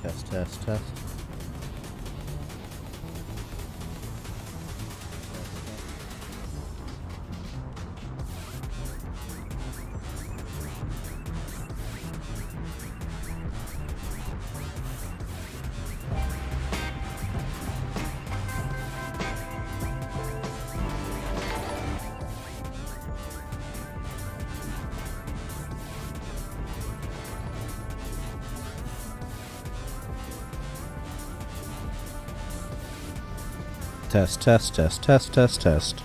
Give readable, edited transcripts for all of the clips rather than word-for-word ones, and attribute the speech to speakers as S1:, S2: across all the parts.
S1: Test, test, test. Test, test, test, test, test, test.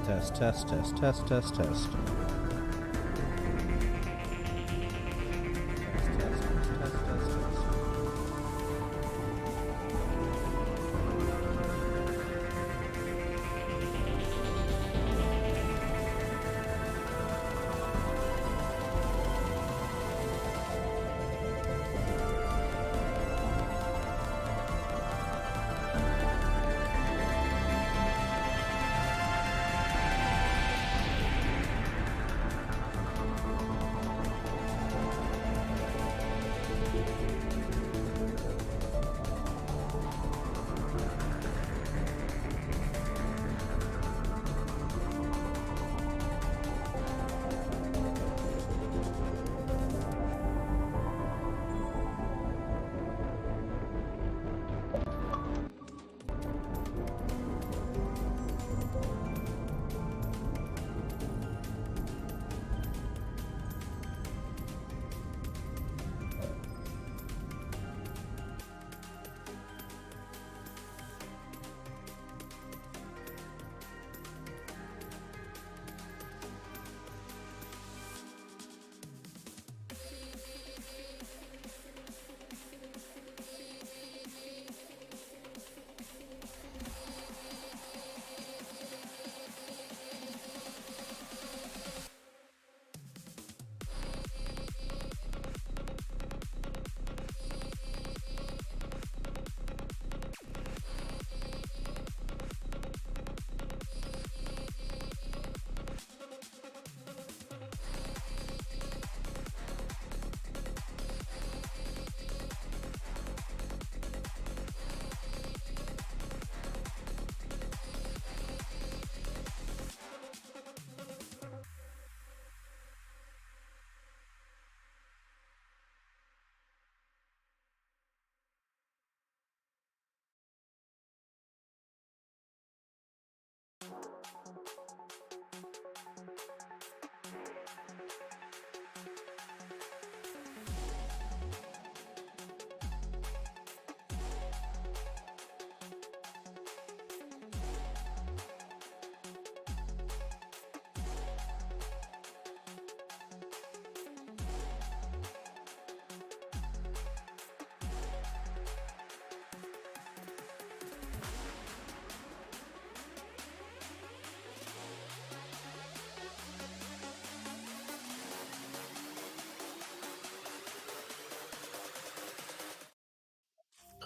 S1: Test, test, test, test, test, test.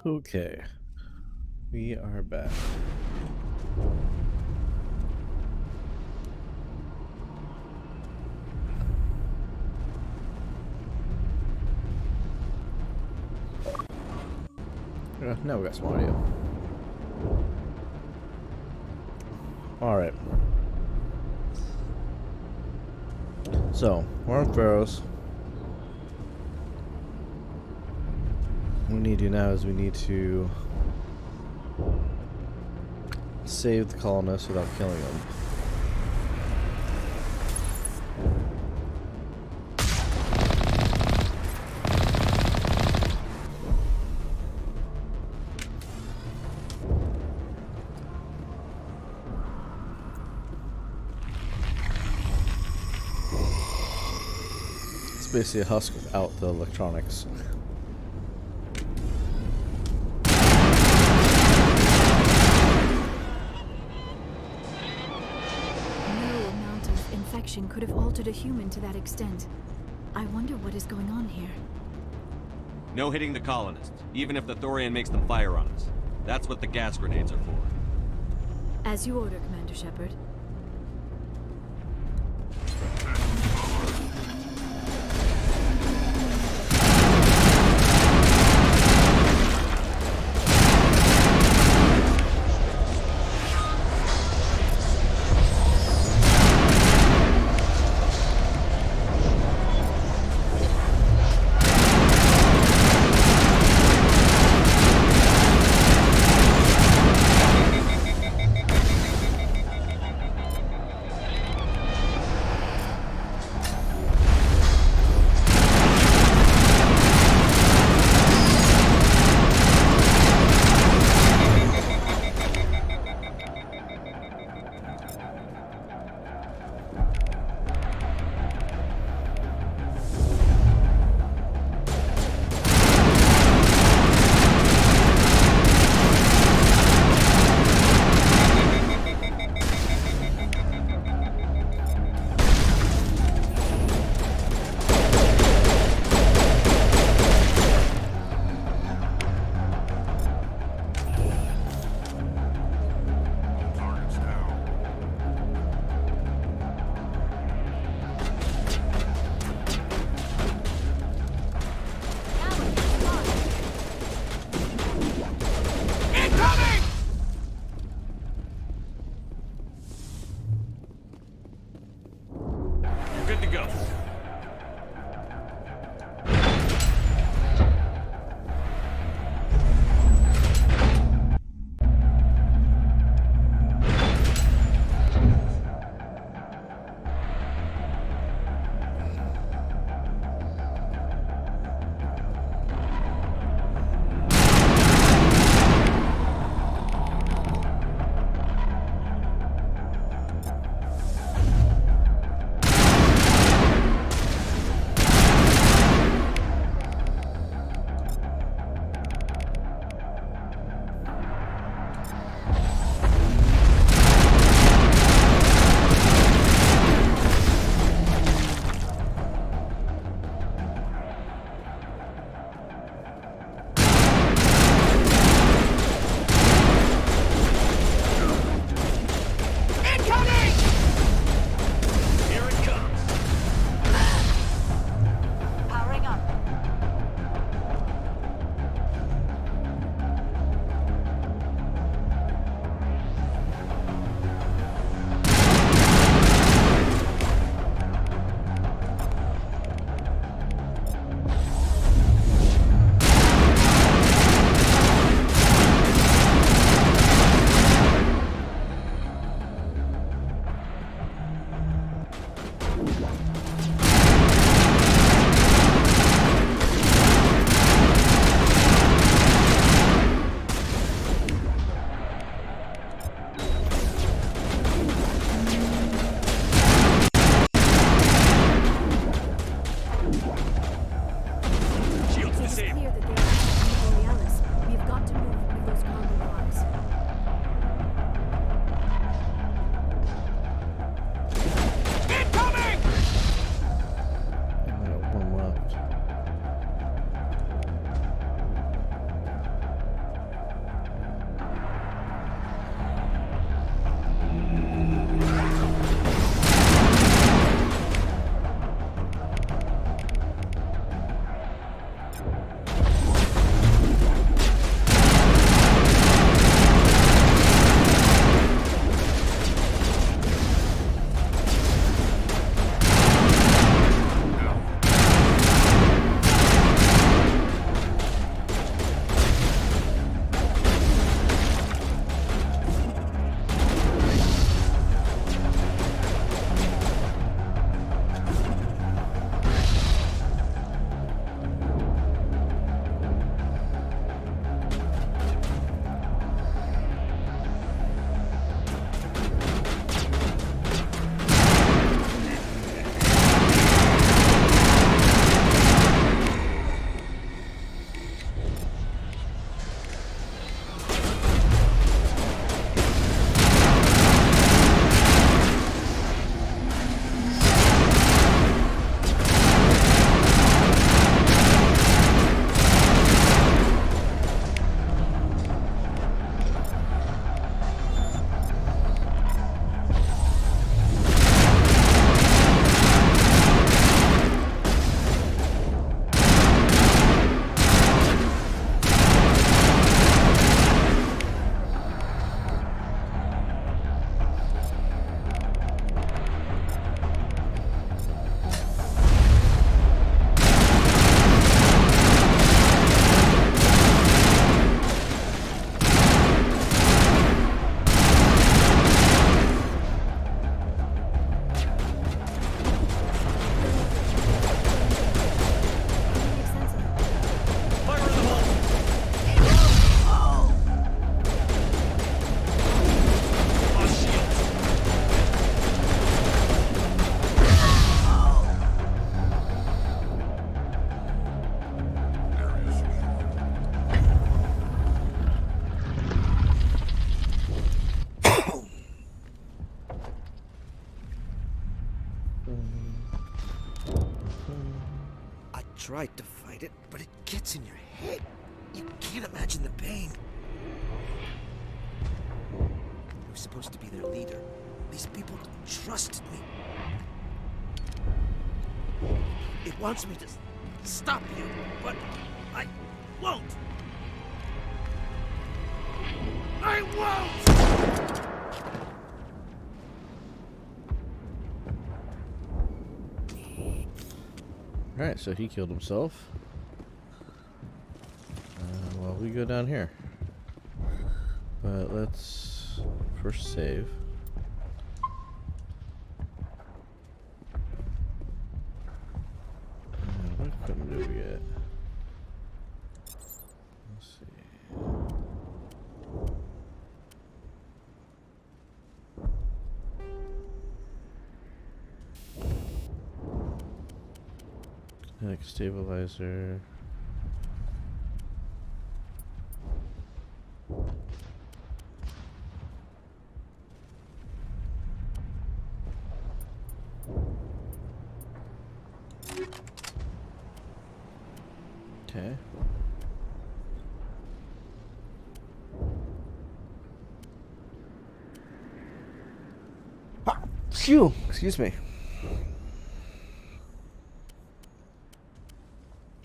S1: Okay, we are back. Now we got some audio. Alright. So, we're on Pharos. What we need to do now is we need to save the colonists without killing them. It's basically a husk without the electronics.
S2: Could have altered a human to that extent. I wonder what is going on here.
S3: No hitting the colonists, even if the Thorian makes them fire on us. That's what the gas grenades are for.
S2: As you order, Commander Shepard.
S3: good to go.
S2: Powering up.
S3: Shields
S2: It is
S3: disabled.
S2: clear that they are attacking Borealis. We've got to move one of those cargo pods.
S3: Incoming!
S1: One left.
S2: Make sense of it.
S3: Fire in the hole! On shields!
S4: I tried to fight it, but it gets in your head. You can't imagine the pain. I was supposed to be their leader. These people trusted me. It wants me to stop you, but I won't. I won't!
S1: Alright, so he killed himself. Well, we go down here. But let's first save. What equipment do we get? Let's see. Kinetic stabilizer. Okay. Phew! Excuse me.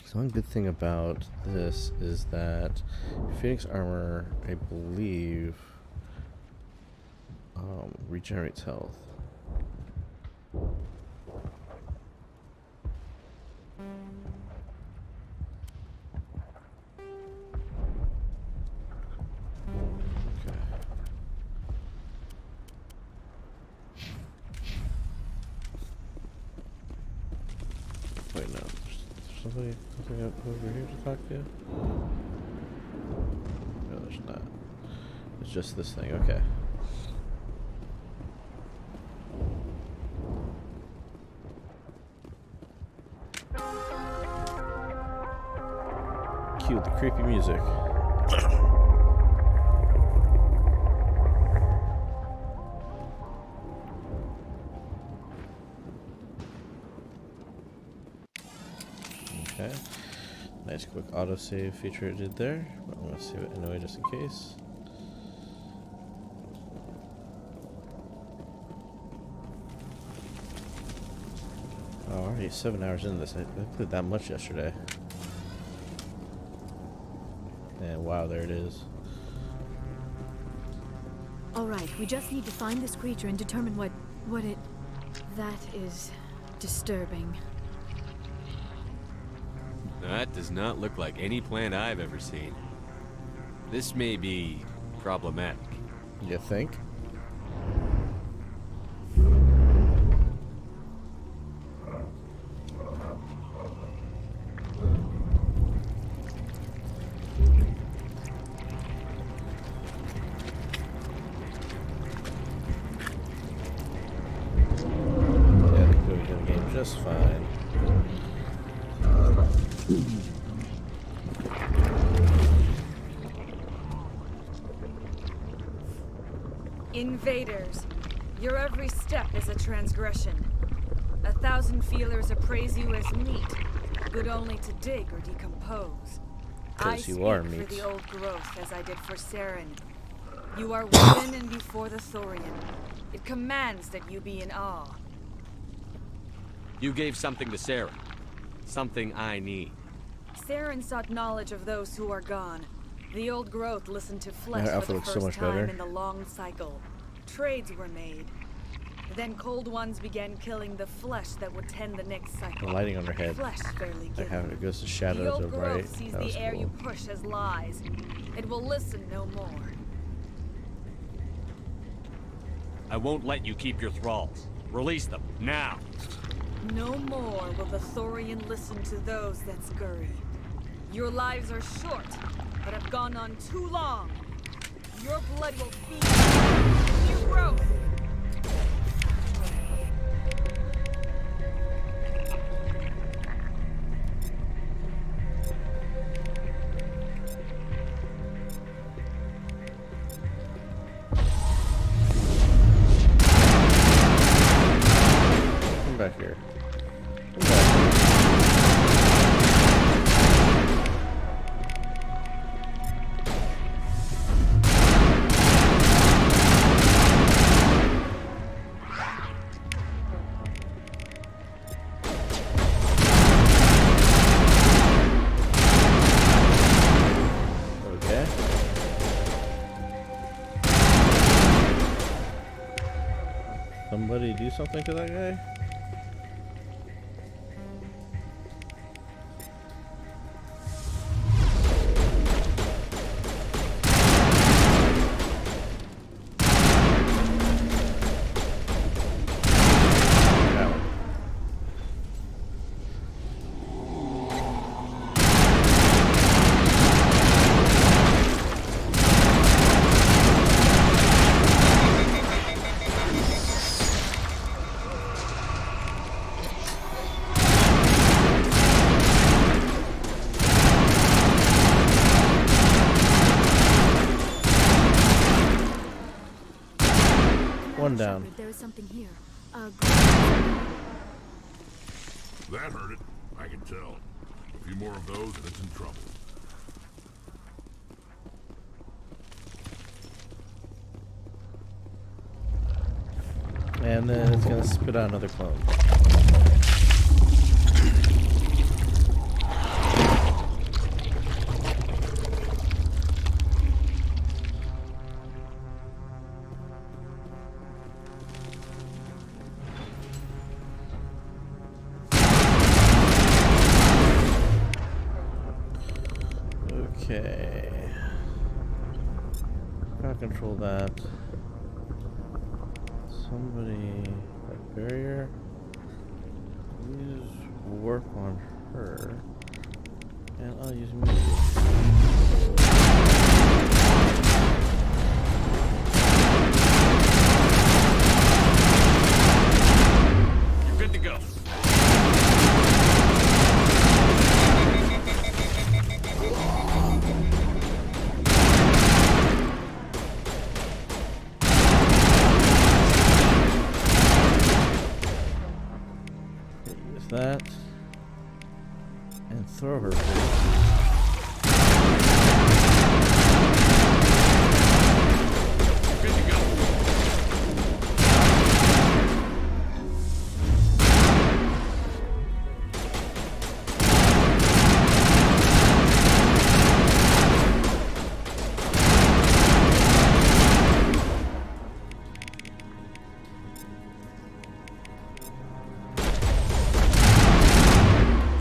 S1: So one good thing about this is that Phoenix armor, I believe, regenerates health. Wait, no. There's something over here to talk to? No, there's not. It's just this thing. Okay. Cue the creepy music. Okay. Nice quick autosave feature it did there. But I'm going to save it anyway just in case. Alright, 7 hours into this. I played that much yesterday. And wow, there it is.
S2: Alright, we just need to find this creature and determine what it... That is disturbing.
S5: That does not look like any plant I've ever seen. This may be problematic.
S1: You think? Yeah, I think we're doing the game just fine.
S6: Invaders, your every step is a transgression. 1,000 feelers appraise you as meat, good only to dig or decompose. I
S1: 'Cause you
S6: speak
S1: are
S6: for
S1: meat.
S6: the old growth as I did for Saren. You are within and before the Thorian. It commands that you be in awe.
S3: You gave something to Sarah. Something I need.
S6: Saren sought knowledge of those who are gone. The old growth listened to flesh
S1: Her
S6: for
S1: outfit
S6: the
S1: looks so
S6: first
S1: much
S6: time
S1: better.
S6: in the long cycle. Trades were made. Then cold ones began killing the flesh that would tend the next cycle.
S1: The lighting on her head.
S6: Flesh fairly
S1: Like
S6: given.
S1: how it goes to
S6: The
S1: shadows
S6: old
S1: or
S6: growth
S1: bright.
S6: sees
S1: That was
S6: the air
S1: cool.
S6: you push as lies. It will listen no more.
S3: I won't let you keep your thralls. Release them, now!
S6: No more will the Thorian listen to those that scurry. Your lives are short, but have gone on too long. Your blood will feed new growth.
S1: Come back here. Come back. Okay. Somebody do something to that guy?
S2: there is something here.
S7: That hurt it. I can tell. A few more of those and it's in trouble.
S1: And then it's gonna spit out another clone. Okay. Gotta control that. Somebody, that barrier. Use work on her, and I'll use music.
S3: You're good to go.
S1: Use that and throw her.
S3: Good to go.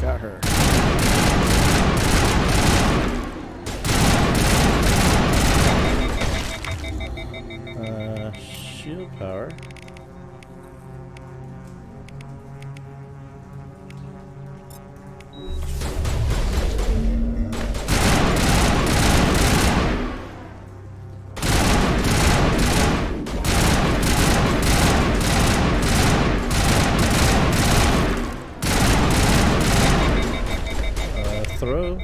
S1: Got her. Shield power. Throw.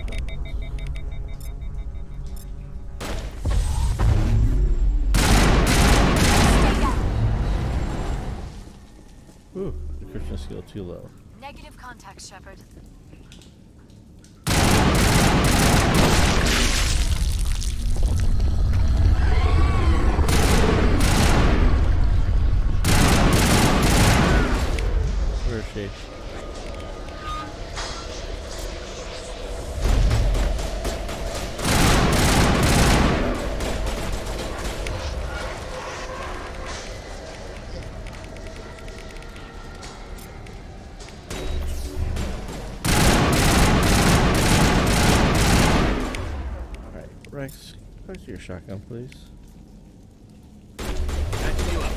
S1: Ooh, decryption skill too low.
S2: Negative contact, Shepard.
S1: Where is she? Alright, Rex, back to your shotgun, please.
S3: Patching you up.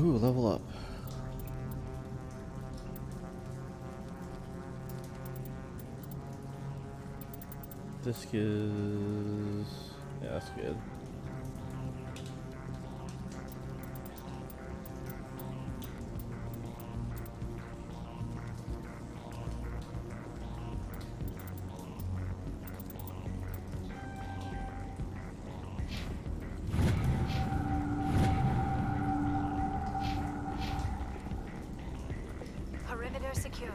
S1: Ooh, level up. This is... yeah, that's good.
S2: Perimeter secured.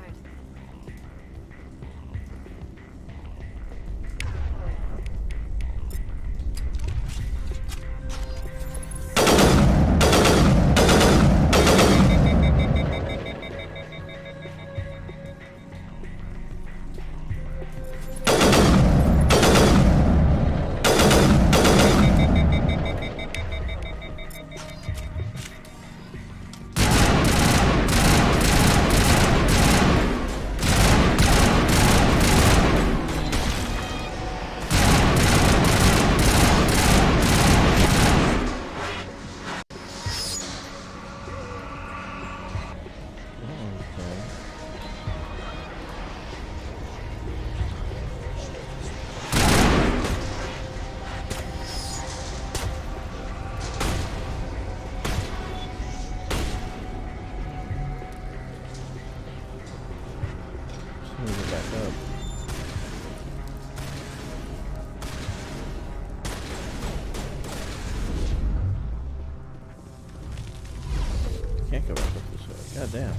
S1: Move it back up. Can't go back up this way. God damn.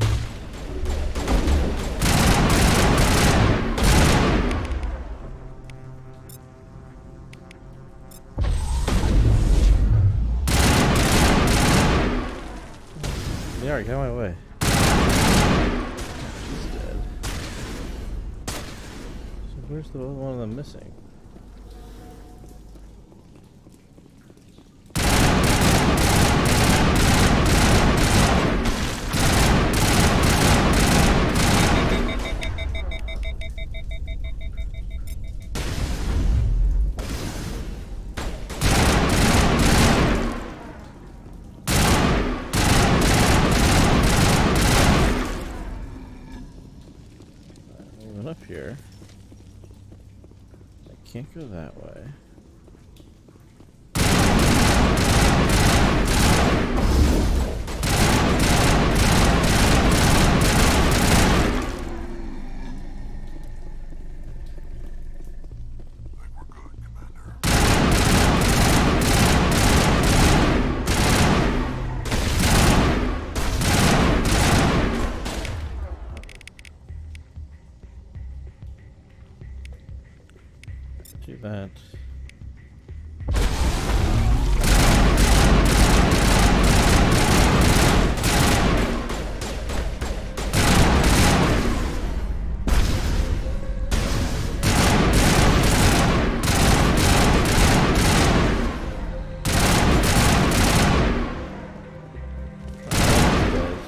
S1: There, get out of my way. She's dead. So where's the other one of them missing? Up here. I can't go that way. Do that. So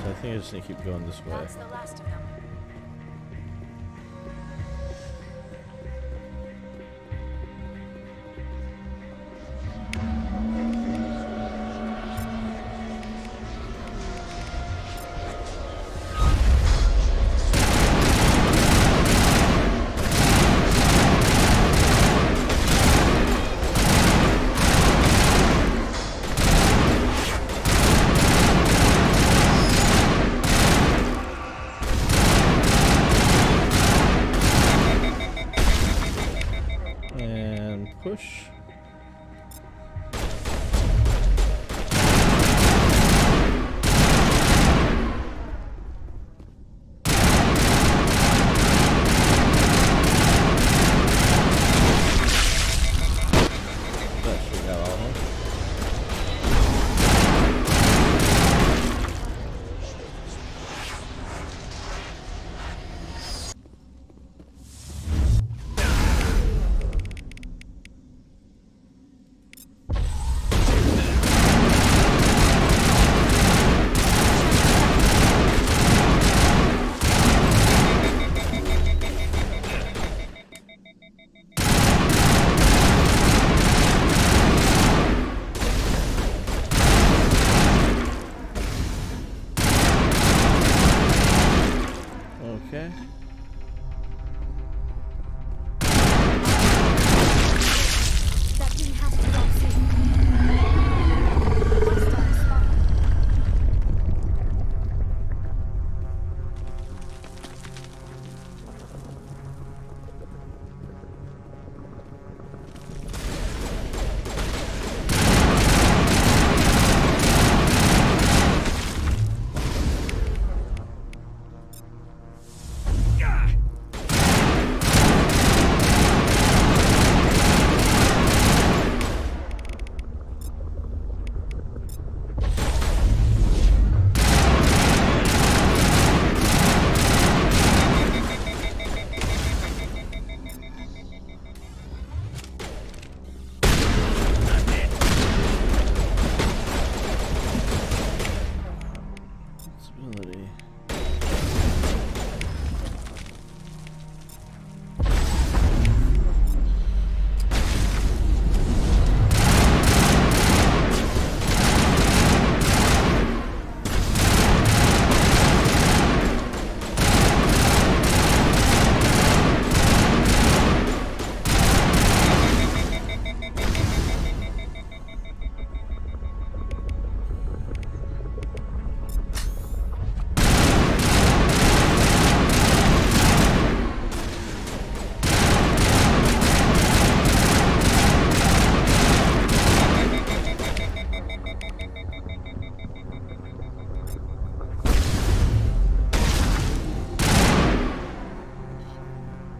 S1: I think I just need to keep going this way.
S2: That's the last of them. Push. That should got all of them. Okay. That didn't have to go safe. Hostile spotted.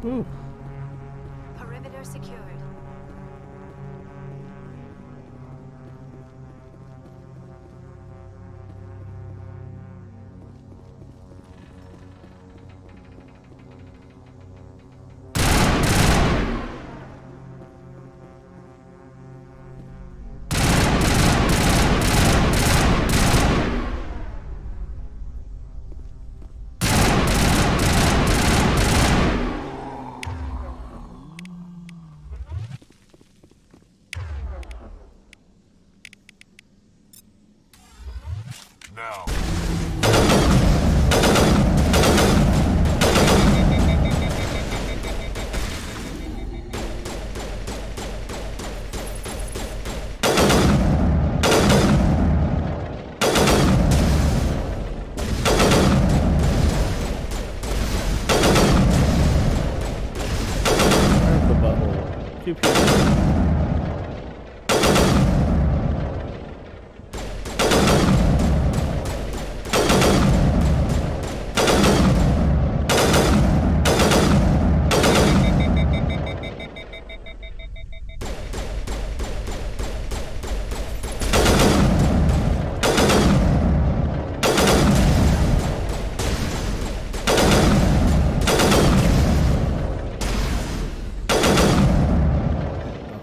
S1: Ooh.
S2: Perimeter secured.
S7: Now.
S1: Grab the butthole. Pew pew.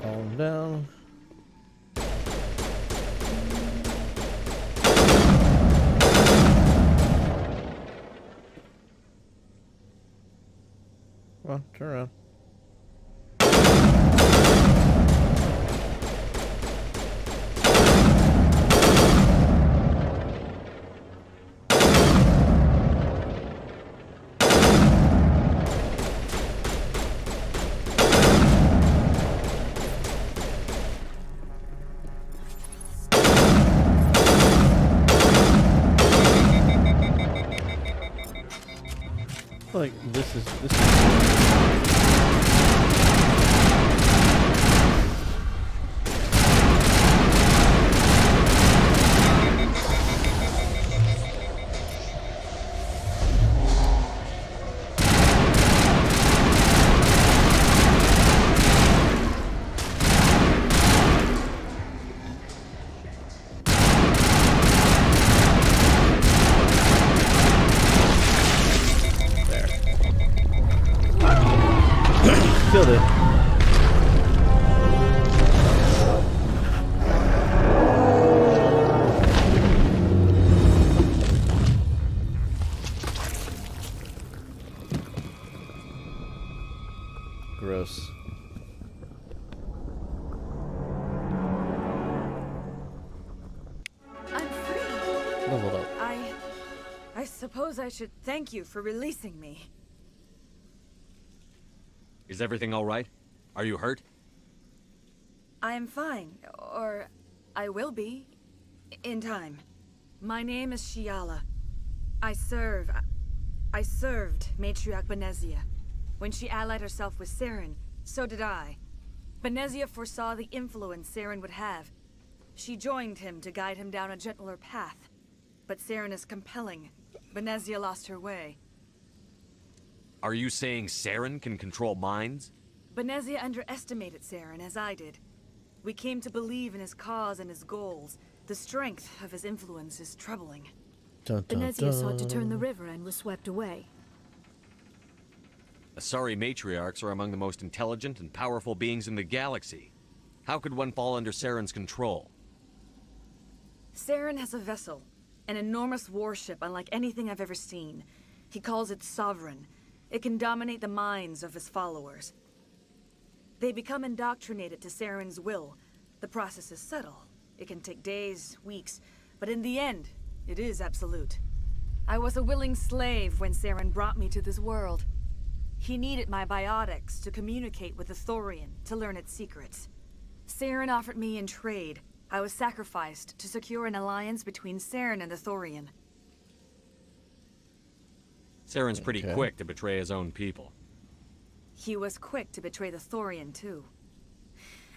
S1: Calm down. Come on, turn around. Like this is killed it. Gross.
S6: I'm free.
S1: Leveled up.
S6: I suppose I should thank you for releasing me.
S3: Is everything all right? Are you hurt?
S6: I am fine, or I will be, in time. My name is Shiala. I served Matriarch Benezia. When she allied herself with Saren, so did I. Benezia foresaw the influence Saren would have. She joined him to guide him down a gentler path. But Saren is compelling. Benezia lost her way.
S3: Are you saying Saren can control minds?
S6: Benezia underestimated Saren, as I did. We came to believe in his cause and his goals. The strength of his influence is troubling.
S1: Dun, dun,
S2: Benezia sought to
S1: dun.
S2: turn the river and was swept away.
S3: Asari matriarchs are among the most intelligent and powerful beings in the galaxy. How could one fall under Saren's control?
S6: Saren has a vessel, an enormous warship unlike anything I've ever seen. He calls it Sovereign. It can dominate the minds of his followers. They become indoctrinated to Saren's will. The process is subtle. It can take days, weeks, but in the end, it is absolute. I was a willing slave when Saren brought me to this world. He needed my biotics to communicate with the Thorian, to learn its secrets. Saren offered me in trade. I was sacrificed to secure an alliance between Saren and the Thorian.
S3: Saren's pretty
S1: Okay.
S3: quick to betray his own people.
S6: He was quick to betray the Thorian, too.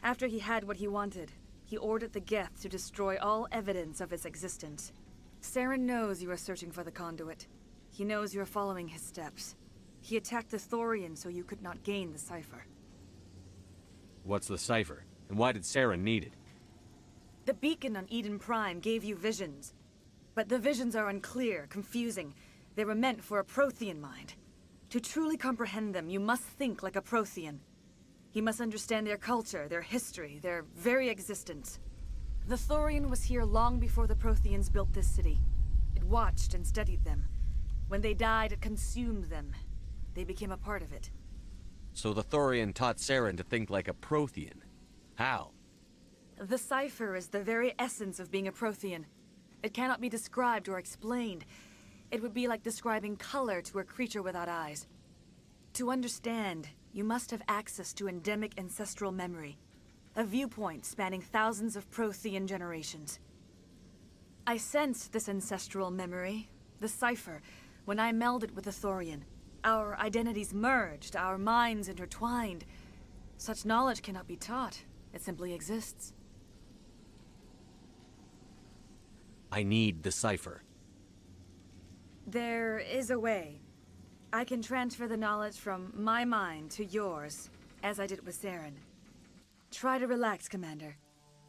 S6: After he had what he wanted, he ordered the Geth to destroy all evidence of its existence. Saren knows you are searching for the conduit. He knows you are following his steps. He attacked the Thorian so you could not gain the cipher.
S5: What's the cipher? And why did Saren need it?
S6: The beacon on Eden Prime gave you visions. But the visions are unclear, confusing. They were meant for a Prothean mind. To truly comprehend them, you must think like a Prothean. You must understand their culture, their history, their very existence. The Thorian was here long before the Protheans built this city. It watched and studied them. When they died, it consumed them. They became a part of it.
S5: So the Thorian taught Saren to think like a Prothean. How?
S6: The cipher is the very essence of being a Prothean. It cannot be described or explained. It would be like describing color to a creature without eyes. To understand, you must have access to endemic ancestral memory. A viewpoint spanning thousands of Prothean generations. I sensed this ancestral memory, the cipher, when I melded with the Thorian. Our identities merged, our minds intertwined. Such knowledge cannot be taught. It simply exists.
S5: I need the cipher.
S6: There is a way. I can transfer the knowledge from my mind to yours, as I did with Saren. Try to relax, Commander.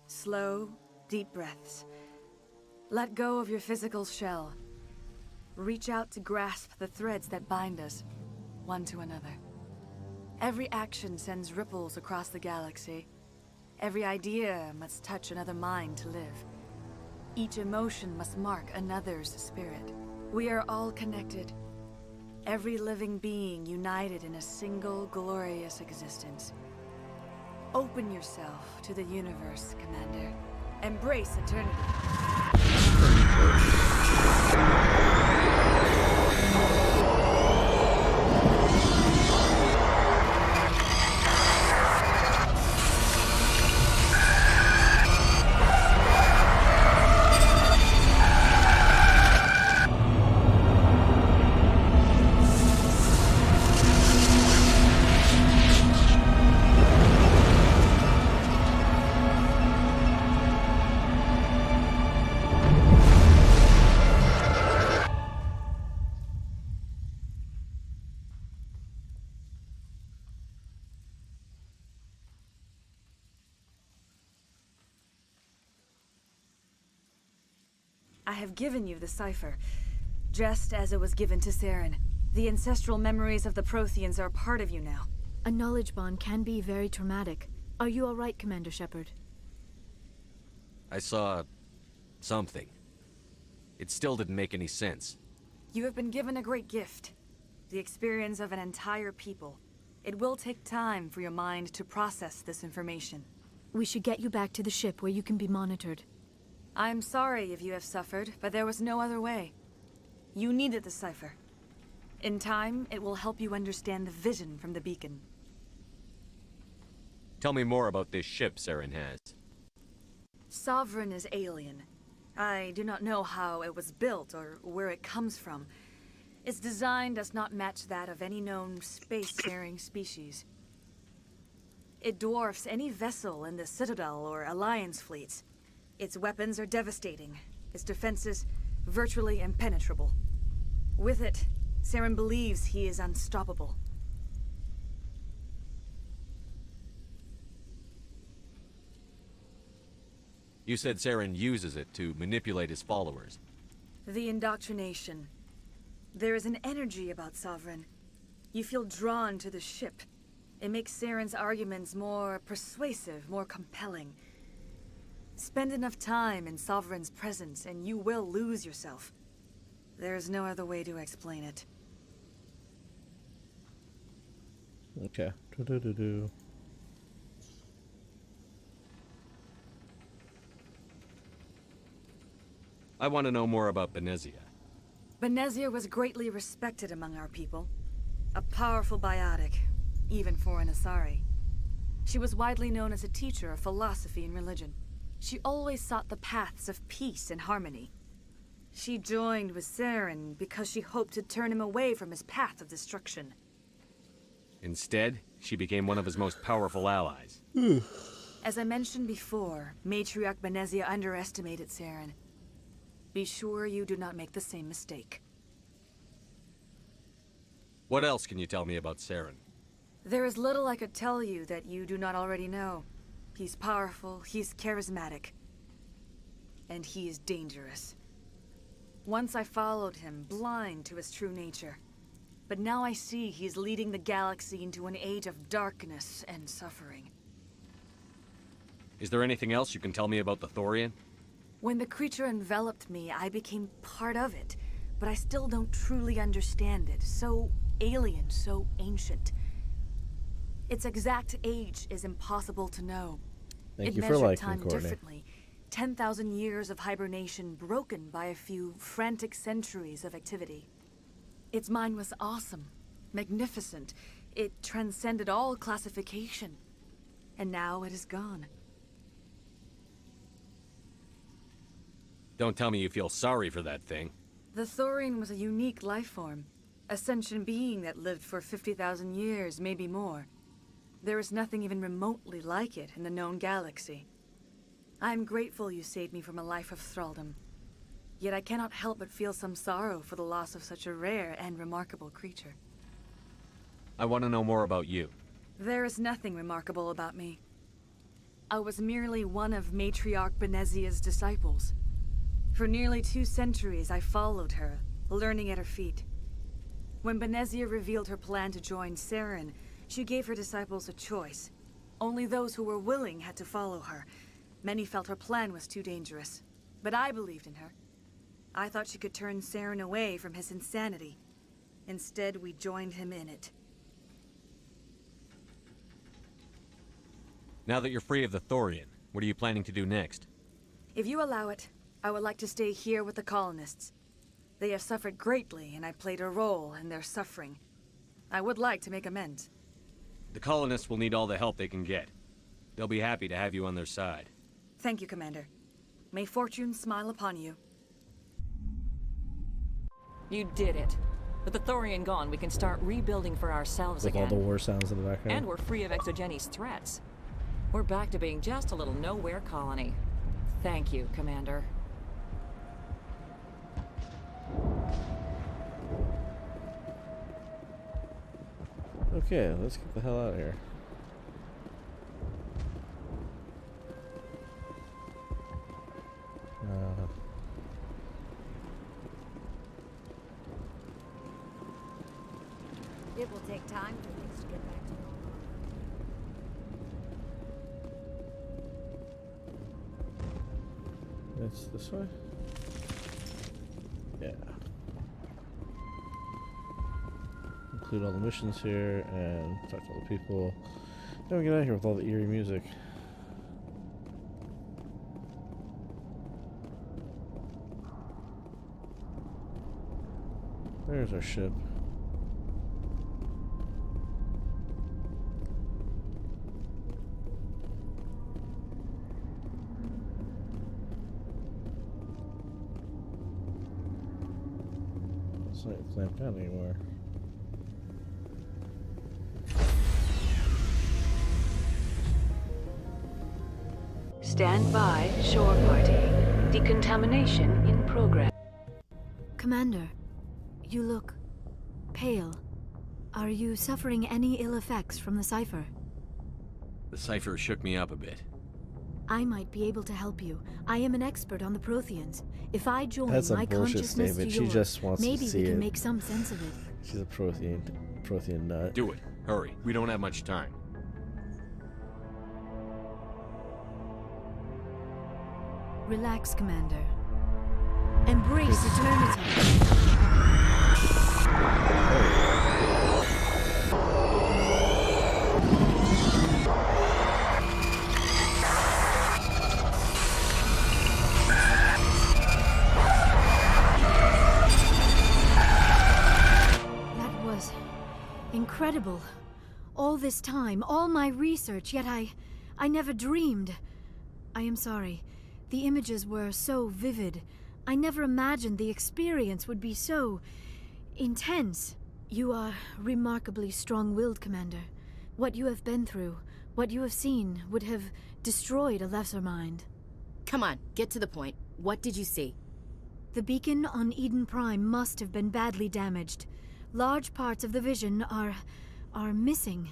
S6: Slow, deep breaths. Let go of your physical shell. Reach out to grasp the threads that bind us, one to another. Every action sends ripples across the galaxy. Every idea must touch another mind to live. Each emotion must mark another's spirit. We are all connected. Every living being united in a single glorious existence. Open yourself to the universe, Commander. Embrace eternity. I have given you the cipher, just as it was given to Saren. The ancestral memories of the Protheans are a part of you now.
S2: A knowledge bond can be very traumatic. Are you all right, Commander Shepard?
S5: I saw... something. It still didn't make any sense.
S6: You have been given a great gift. The experience of an entire people. It will take time for your mind to process this information.
S2: We should get you back to the ship where you can be monitored.
S6: I'm sorry if you have suffered, but there was no other way. You needed the cipher. In time, it will help you understand the vision from the beacon.
S5: Tell me more about this ship Saren has.
S6: Sovereign is alien. I do not know how it was built or where it comes from. Its design does not match that of any known space-faring species. It dwarfs any vessel in the Citadel or Alliance fleets. Its weapons are devastating, its defenses virtually impenetrable. With it, Saren believes he is unstoppable.
S5: You said Saren uses it to manipulate his followers.
S6: The indoctrination. There is an energy about Sovereign. You feel drawn to the ship. It makes Saren's arguments more persuasive, more compelling. Spend enough time in Sovereign's presence and you will lose yourself. There's no other way to explain it.
S1: Okay. Do-do-do-do.
S5: I want to know more about Benezia.
S6: Benezia was greatly respected among our people. A powerful biotic, even for an Asari. She was widely known as a teacher of philosophy and religion. She always sought the paths of peace and harmony. She joined with Saren because she hoped to turn him away from his path of destruction.
S5: Instead, she became one of his most powerful allies.
S6: As I mentioned before, Matriarch Benezia underestimated Saren. Be sure you do not make the same mistake.
S3: What else can you tell me about Saren?
S6: There is little I could tell you that you do not already know. He's powerful, he's charismatic, and he is dangerous. Once I followed him, blind to his true nature. But now I see he's leading the galaxy into an age of darkness and suffering.
S3: Is there anything else you can tell me about the Thorian?
S6: When the creature enveloped me, I became part of it, but I still don't truly understand it. So alien, so ancient. Its exact age is impossible to know.
S1: Thank
S6: It
S1: you for
S6: measured
S1: liking,
S6: time
S1: Courtney.
S6: differently. 10,000 years of hibernation broken by a few frantic centuries of activity. Its mind was awesome, magnificent. It transcended all classification. And now it is gone.
S3: Don't tell me you feel sorry for that thing.
S6: The Thorian was a unique life form. A sentient being that lived for 50,000 years, maybe more. There is nothing even remotely like it in the known galaxy. I am grateful you saved me from a life of thraldom. Yet I cannot help but feel some sorrow for the loss of such a rare and remarkable creature.
S3: I want to know more about you.
S6: There is nothing remarkable about me. I was merely one of Matriarch Benezia's disciples. For nearly 2 centuries I followed her, learning at her feet. When Benezia revealed her plan to join Saren, she gave her disciples a choice. Only those who were willing had to follow her. Many felt her plan was too dangerous, but I believed in her. I thought she could turn Saren away from his insanity. Instead, we joined him in it.
S3: Now that you're free of the Thorian, what are you planning to do next?
S6: If you allow it, I would like to stay here with the colonists. They have suffered greatly, and I played a role in their suffering. I would like to make amends.
S3: The colonists will need all the help they can get. They'll be happy to have you on their side.
S6: Thank you, Commander. May fortune smile upon you.
S8: You did it. With the Thorian gone, we can start rebuilding for ourselves
S1: With all
S8: again.
S1: the war sounds in the background.
S8: And we're free of Exogenes' threats. We're back to being just a little nowhere colony. Thank you, Commander.
S1: Okay, let's get the hell out of here.
S2: It will take time for things to get back to normal.
S1: It's this way? Yeah. Include all the missions here and talk to all the people. Then we get out of here with all the eerie music. There's our ship. It's not clamped down anymore.
S9: Stand by, shore party. Decontamination in progress.
S2: Commander, you look pale. Are you suffering any ill effects from the cipher?
S3: The cipher shook me up a bit.
S2: I might be able to help you. I am an expert on the Protheans. If I join
S1: That's a
S2: my
S1: bullshit
S2: consciousness
S1: statement.
S2: to
S1: She
S2: yours,
S1: just wants to
S2: maybe
S1: see
S2: we can
S1: it.
S2: make some sense of it.
S1: She's a Prothean nut.
S3: Do it. Hurry. We don't have much time.
S2: Relax, Commander. Embrace eternity. That was incredible. All this time, all my research, yet I never dreamed. I am sorry. The images were so vivid. I never imagined the experience would be so intense. You are remarkably strong-willed, Commander. What you have been through, what you have seen, would have destroyed a lesser mind.
S10: Come on, get to the point. What did you see?
S2: The beacon on Eden Prime must have been badly damaged. Large parts of the vision are missing.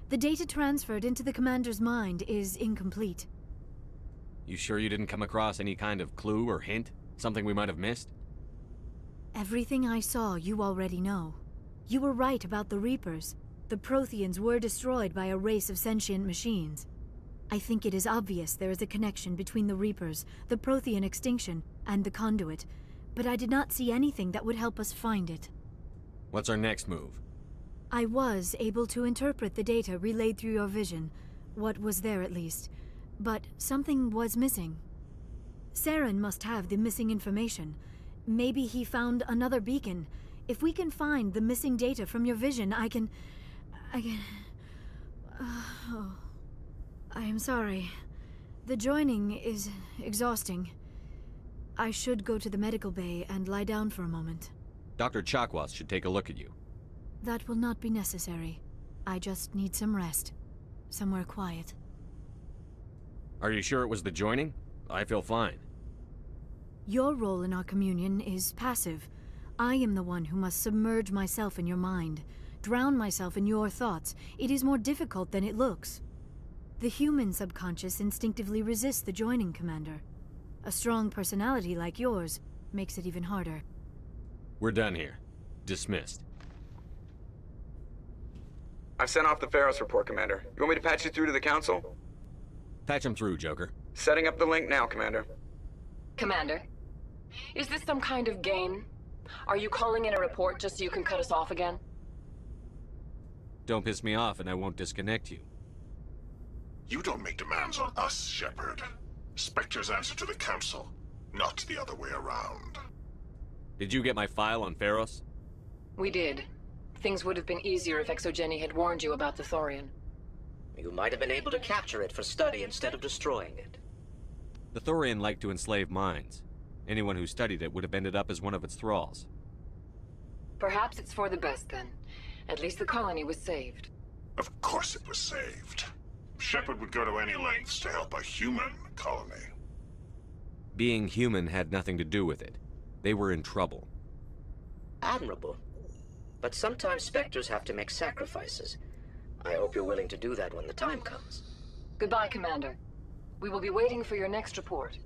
S2: The data transferred into the commander's mind is incomplete.
S5: You sure you didn't come across any kind of clue or hint? Something we might have missed?
S2: Everything I saw, you already know. You were right about the Reapers. The Protheans were destroyed by a race of sentient machines. I think it is obvious there is a connection between the Reapers, the Prothean extinction, and the Conduit, but I did not see anything that would help us find it.
S5: What's our next move?
S2: I was able to interpret the data relayed through your vision, what was there at least, but something was missing. Saren must have the missing information. Maybe he found another beacon. If we can find the missing data from your vision, I can... Oh. I am sorry. The joining is exhausting. I should go to the medical bay and lie down for a moment.
S3: Dr. Chakwas should take a look at you.
S2: That will not be necessary. I just need some rest. Somewhere quiet.
S3: Are you sure it was the joining? I feel fine.
S2: Your role in our communion is passive. I am the one who must submerge myself in your mind, drown myself in your thoughts. It is more difficult than it looks. The human subconscious instinctively resists the joining, Commander. A strong personality like yours makes it even harder.
S3: We're done here. Dismissed.
S11: I've sent off the Pharos report, Commander. You want me to patch you through to the Council?
S3: Patch him through, Joker.
S11: Setting up the link now, Commander.
S9: Commander, is this some kind of game? Are you calling in a report just so you can cut us off again?
S3: Don't piss me off and I won't disconnect you.
S7: You don't make demands on us, Shepard. Spectres answer to the Council, not the other way around.
S3: Did you get my file on Pharos?
S9: We did. Things would have been easier if Exogeny had warned you about the Thorian.
S12: You might have been able to capture it for study instead of destroying it.
S3: The Thorian liked to enslave minds. Anyone who studied it would have ended up as one of its thralls.
S9: Perhaps it's for the best then. At least the colony was saved.
S7: Of course it was saved. Shepard would go to any lengths to help a human colony.
S3: Being human had nothing to do with it. They were in trouble.
S12: Admirable. But sometimes Spectres have to make sacrifices. I hope you're willing to do that when the time comes.
S9: Goodbye, Commander. We will be waiting for your next report.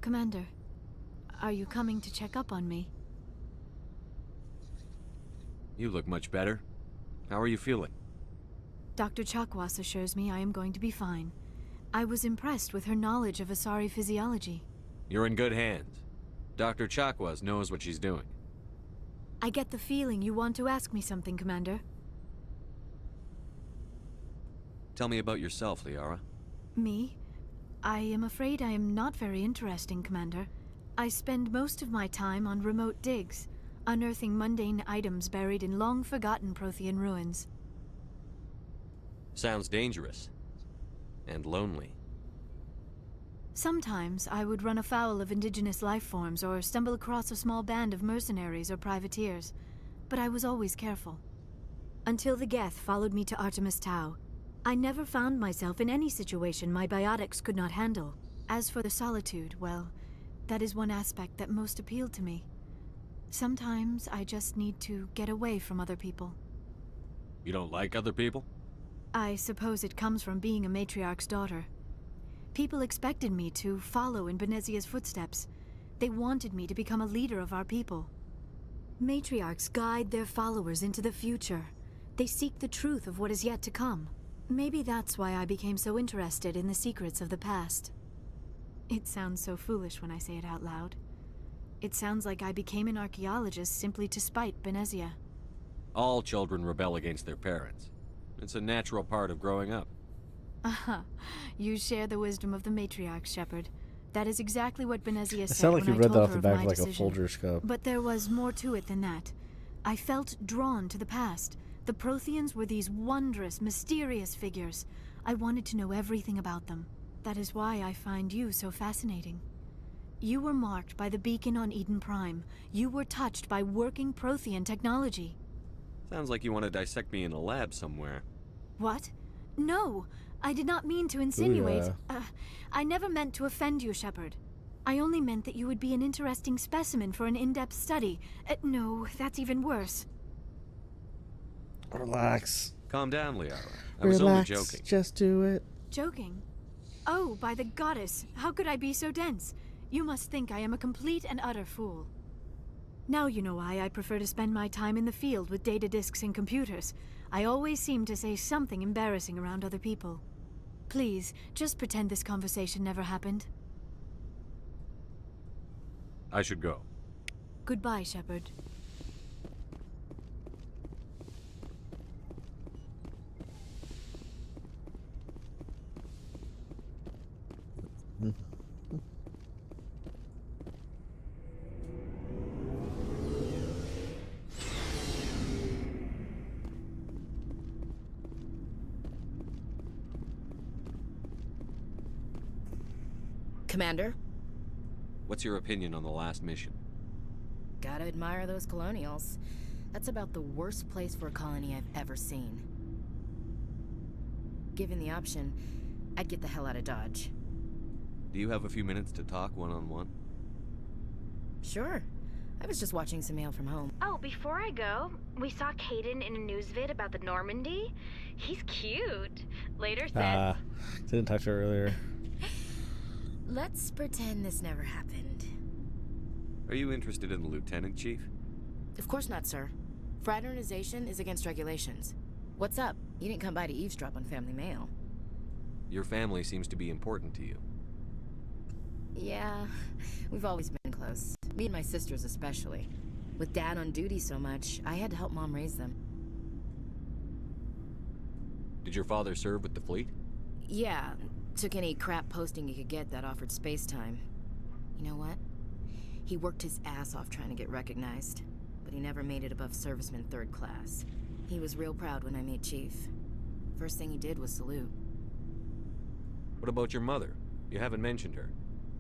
S2: Commander, are you coming to check up on me?
S3: You look much better. How are you feeling?
S2: Dr. Chakwas assures me I am going to be fine. I was impressed with her knowledge of Asari physiology.
S3: You're in good hands. Dr. Chakwas knows what she's doing.
S2: I get the feeling you want to ask me something, Commander.
S3: Tell me about yourself, Liara.
S2: Me? I am afraid I am not very interesting, Commander. I spend most of my time on remote digs, unearthing mundane items buried in long-forgotten Prothean ruins.
S3: Sounds dangerous. And lonely.
S2: Sometimes I would run afoul of indigenous life forms or stumble across a small band of mercenaries or privateers, but I was always careful. Until the Geth followed me to Artemis Tau, I never found myself in any situation my biotics could not handle. As for the solitude, well, that is one aspect that most appealed to me. Sometimes I just need to get away from other people.
S3: You don't like other people?
S2: I suppose it comes from being a matriarch's daughter. People expected me to follow in Benezia's footsteps. They wanted me to become a leader of our people. Matriarchs guide their followers into the future. They seek the truth of what is yet to come. Maybe that's why I became so interested in the secrets of the past. It sounds so foolish when I say it out loud. It sounds like I became an archaeologist simply to spite Benezia.
S3: All children rebel against their parents. It's a natural part of growing up.
S2: Aha. You share the wisdom of the matriarch, Shepard. That is exactly what Benezia
S1: It
S2: said
S1: sounded like
S2: when
S1: you
S2: I
S1: read that
S2: told
S1: off
S2: her
S1: the
S2: of
S1: back
S2: my
S1: of like a
S2: decision.
S1: Folgers cup.
S2: But there was more to it than that. I felt drawn to the past. The Protheans were these wondrous, mysterious figures. I wanted to know everything about them. That is why I find you so fascinating. You were marked by the beacon on Eden Prime. You were touched by working Prothean technology.
S3: Sounds like you want to dissect me in a lab somewhere.
S2: What? No! I did not mean to insinuate. I never meant to offend you, Shepard. I only meant that you would be an interesting specimen for an in-depth study. No, that's even worse.
S1: Relax.
S3: Calm down, Liara. I was only joking.
S1: Just do it.
S2: Joking? Oh, by the goddess, how could I be so dense? You must think I am a complete and utter fool. Now you know why I prefer to spend my time in the field with data disks and computers. I always seem to say something embarrassing around other people. Please, just pretend this conversation never happened.
S3: I should go.
S2: Goodbye, Shepard.
S10: Commander?
S3: What's your opinion on the last mission?
S10: Gotta admire those colonials. That's about the worst place for a colony I've ever seen. Given the option, I'd get the hell out of Dodge.
S3: Do you have a few minutes to talk one-on-one?
S10: Sure. I was just watching some mail from home.
S13: Oh, before I go, we saw Caden in a news vid about the Normandy. He's cute. Later said...
S1: Didn't talk to her earlier.
S10: Let's pretend this never happened.
S3: Are you interested in the Lieutenant, Chief?
S10: Of course not, sir. Fraternization is against regulations. What's up? You didn't come by to eavesdrop on family mail.
S3: Your family seems to be important to you.
S10: Yeah, we've always been close. Me and my sisters especially. With Dad on duty so much, I had to help Mom raise them.
S3: Did your father serve with the fleet?
S10: Yeah, took any crap posting he could get that offered space time. You know what? He worked his ass off trying to get recognized, but he never made it above serviceman 3rd class. He was real proud when I made Chief. First thing he did was salute.
S3: What about your mother? You haven't mentioned her.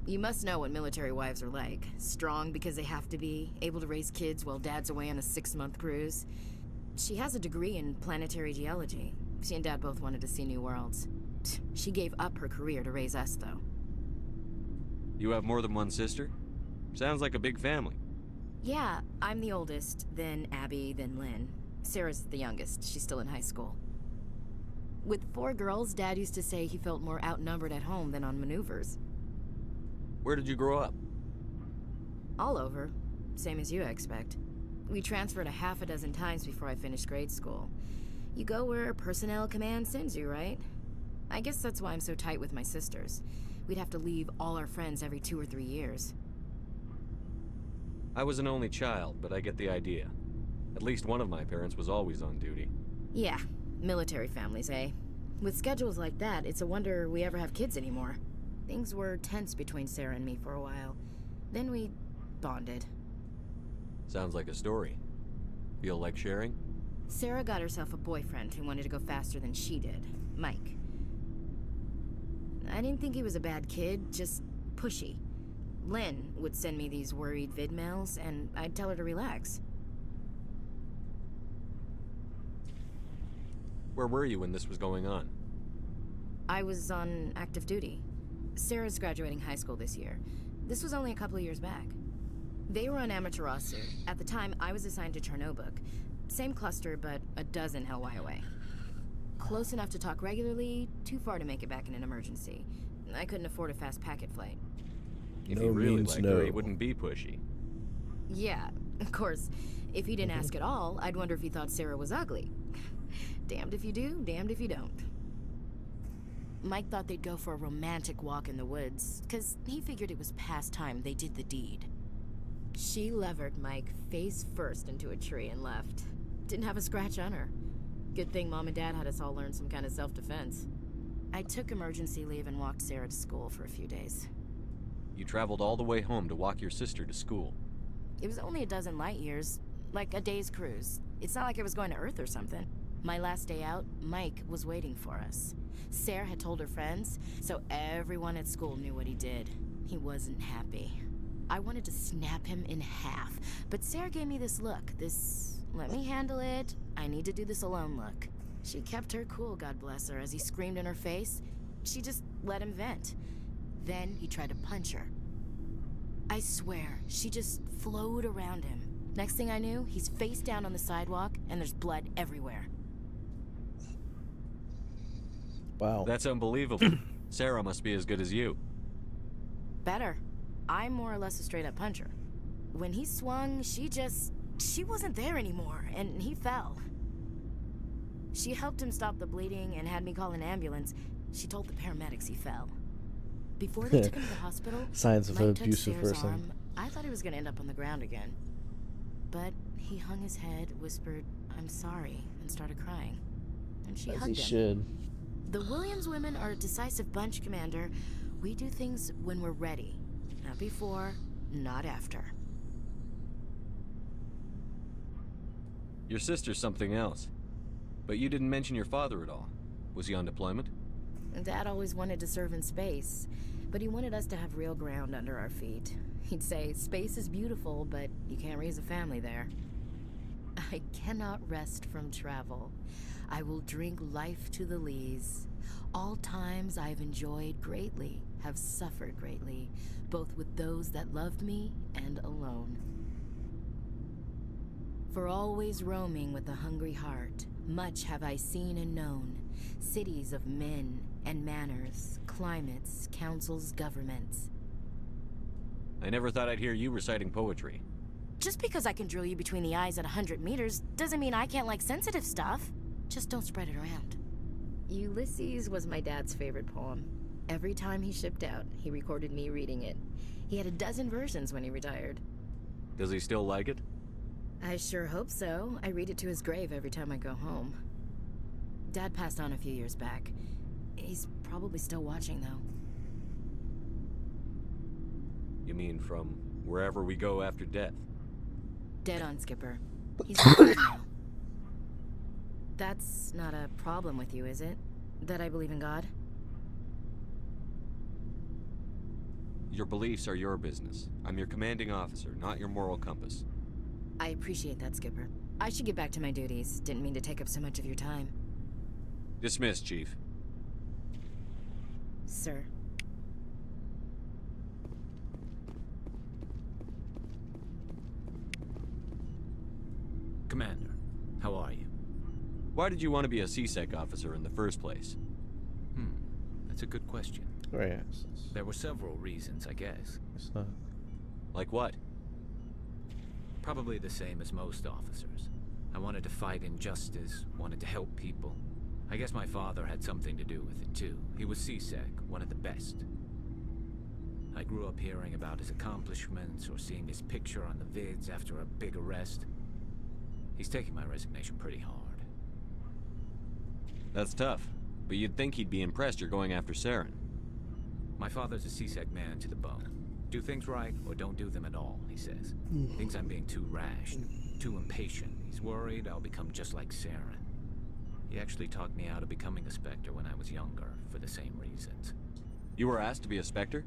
S10: You must know what military wives are like. Strong because they have to be, able to raise kids while Dad's away on a 6-month cruise. She has a degree in planetary geology. She and Dad both wanted to see new worlds. She gave up her career to raise us, though.
S3: You have more than one sister? Sounds like a big family.
S10: Yeah, I'm the oldest, then Abby, then Lynn. Sarah's the youngest. She's still in high school. With 4 girls, Dad used to say he felt more outnumbered at home than on maneuvers.
S3: Where did you grow up?
S10: All over. Same as you, I expect. We transferred a half a dozen times before I finished grade school. You go where personnel command sends you, right? I guess that's why I'm so tight with my sisters. We'd have to leave all our friends every 2 or 3 years.
S3: I was an only child, but I get the idea. At least one of my parents was always on duty.
S10: Yeah, military families, eh? With schedules like that, it's a wonder we ever have kids anymore. Things were tense between Sarah and me for a while. Then we bonded.
S3: Sounds like a story. Feel like sharing?
S10: Sarah got herself a boyfriend who wanted to go faster than she did, Mike. I didn't think he was a bad kid, just pushy. Lynn would send me these worried vid mails, and I'd tell her to relax.
S3: Where were you when this was going on?
S10: I was on active duty. Sarah's graduating high school this year. This was only a couple of years back. They were on Amaterasu. At the time, I was assigned to Chernobog. Same cluster, but a dozen Hellwire away. Close enough to talk regularly, too far to make it back in an emergency. I couldn't afford a fast packet flight.
S3: If he really liked her, he wouldn't be pushy.
S10: Yeah, of course. If he didn't ask at all, I'd wonder if he thought Sarah was ugly. Damned if you do, damned if you don't. Mike thought they'd go for a romantic walk in the woods, because he figured it was past time they did the deed. She levered Mike face first into a tree and left. Didn't have a scratch on her. Good thing Mom and Dad had us all learn some kind of self-defense. I took emergency leave and walked Sarah to school for a few days.
S3: You traveled all the way home to walk your sister to school.
S10: It was only a dozen light years, like a day's cruise. It's not like I was going to Earth or something. My last day out, Mike was waiting for us. Sarah had told her friends, so everyone at school knew what he did. He wasn't happy. I wanted to snap him in half, but Sarah gave me this look, this let me handle it, I need to do this alone look. She kept her cool, God bless her, as he screamed in her face. She just let him vent. Then he tried to punch her. I swear, she just flowed around him. Next thing I knew, he's face down on the sidewalk, and there's blood everywhere.
S1: Wow.
S3: That's unbelievable. Sarah must be as good as you.
S10: Better. I'm more or less a straight-up puncher. When he swung, she wasn't there anymore, and he fell. She helped him stop the bleeding and had me call an ambulance. She told the paramedics he fell. Before they took him to the hospital,
S1: Signs of an
S10: Mike took
S1: abusive
S10: Sarah's
S1: person.
S10: arm. I thought he was gonna end up on the ground again. But he hung his head, whispered, "I'm sorry," and started crying. And she
S1: As
S10: hugged
S1: he
S10: him.
S1: should.
S10: The Williams women are a decisive bunch, Commander. We do things when we're ready. Not before, not after.
S3: Your sister's something else. But you didn't mention your father at all. Was he on deployment?
S10: Dad always wanted to serve in space, but he wanted us to have real ground under our feet. He'd say, space is beautiful, but you can't raise a family there. I cannot rest from travel. I will drink life to the lees. All times I've enjoyed greatly, have suffered greatly, both with those that loved me and alone. For always roaming with a hungry heart, much have I seen and known, cities of men and manners, climates, councils, governments.
S3: I never thought I'd hear you reciting poetry.
S10: Just because I can drill you between the eyes at 100 meters doesn't mean I can't like sensitive stuff. Just don't spread it around. Ulysses was my dad's favorite poem. Every time he shipped out, he recorded me reading it. He had a dozen versions when he retired.
S3: Does he still like it?
S10: I sure hope so. I read it to his grave every time I go home. Dad passed on a few years back. He's probably still watching, though.
S3: You mean from wherever we go after death?
S10: Dead on, Skipper. He's alive now. That's not a problem with you, is it? That I believe in God?
S3: Your beliefs are your business. I'm your commanding officer, not your moral compass.
S10: I appreciate that, Skipper. I should get back to my duties. Didn't mean to take up so much of your time.
S3: Dismissed, Chief.
S10: Sir.
S14: Commander, how are you?
S3: Why did you want to be a CSEC officer in the first place?
S14: That's a good question.
S1: Right.
S14: There were several reasons, I guess.
S1: It's not.
S3: Like what?
S14: Probably the same as most officers. I wanted to fight injustice, wanted to help people. I guess my father had something to do with it too. He was CSEC, one of the best. I grew up hearing about his accomplishments or seeing his picture on the vids after a big arrest. He's taking my resignation pretty hard.
S3: That's tough, but you'd think he'd be impressed you're going after Saren.
S14: My father's a CSEC man to the bone. Do things right or don't do them at all, he says. Thinks I'm being too rash, too impatient. He's worried I'll become just like Saren. He actually talked me out of becoming a Spectre when I was younger, for the same reasons.
S3: You were asked to be a Spectre?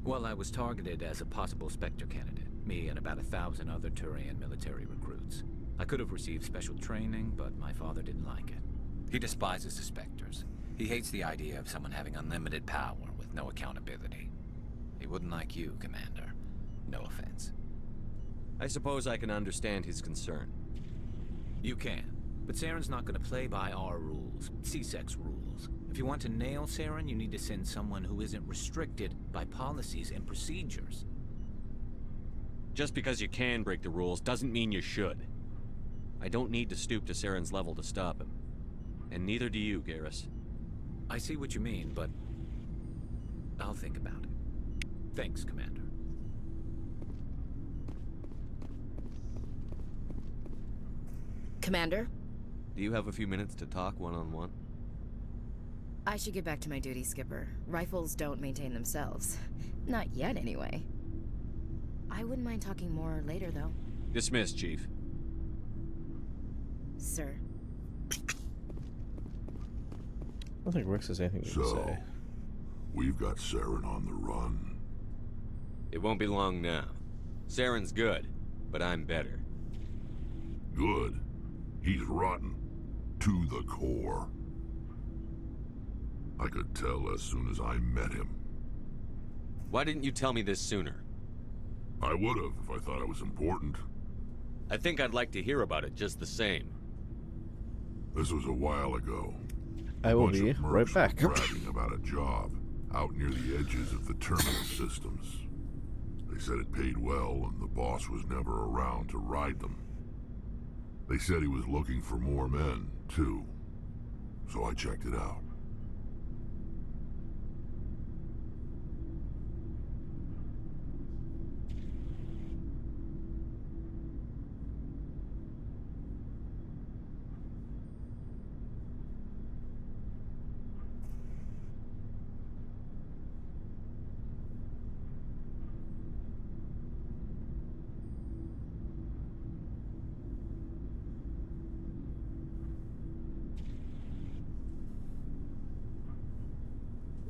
S14: Well, I was targeted as a possible Spectre candidate. Me and about 1,000 other Turian military recruits. I could have received special training, but my father didn't like it. He despises the Spectres. He hates the idea of someone having unlimited power with no accountability. He wouldn't like you, Commander. No offense.
S3: I suppose I can understand his concern.
S14: You can. But Saren's not going to play by our rules, CSEC's rules. If you want to nail Saren, you need to send someone who isn't restricted by policies and procedures.
S3: Just because you can break the rules doesn't mean you should. I don't need to stoop to Saren's level to stop him. And neither do you, Garrus.
S14: I see what you mean, but I'll think about it. Thanks, Commander.
S10: Commander?
S3: Do you have a few minutes to talk one-on-one?
S10: I should get back to my duty, Skipper. Rifles don't maintain themselves. Not yet, anyway. I wouldn't mind talking more later, though.
S3: Dismissed, Chief.
S10: Sir.
S1: I don't think Rex has anything to say.
S15: We've got Saren on the run.
S5: It won't be long now. Saren's good, but I'm better.
S15: Good? He's rotten. To the core. I could tell as soon as I met him.
S5: Why didn't you tell me this sooner?
S15: I would've if I thought it was important.
S5: I think I'd like to hear about it just the same.
S15: This was a while ago.
S1: I will be right back.
S15: Bragging about a job out near the edges of the terminal systems. They said it paid well and the boss was never around to ride them. They said he was looking for more men, too. So I checked it out.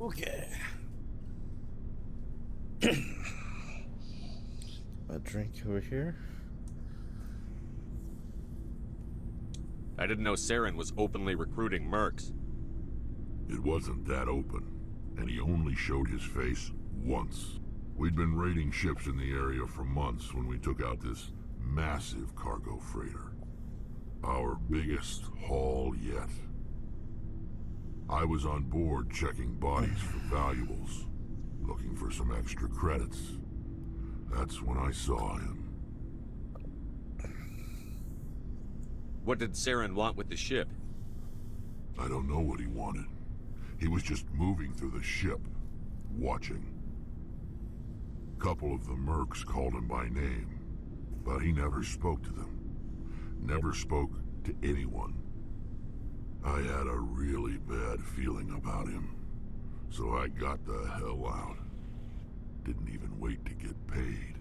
S1: Okay. A drink over here.
S5: I didn't know Saren was openly recruiting mercs.
S15: It wasn't that open, and he only showed his face once. We'd been raiding ships in the area for months when we took out this massive cargo freighter. Our biggest haul yet. I was on board checking bodies for valuables, looking for some extra credits. That's when I saw him.
S5: What did Saren want with the ship?
S15: I don't know what he wanted. He was just moving through the ship, watching. Couple of the mercs called him by name, but he never spoke to them. Never spoke to anyone. I had a really bad feeling about him, so I got the hell out. Didn't even wait to get paid.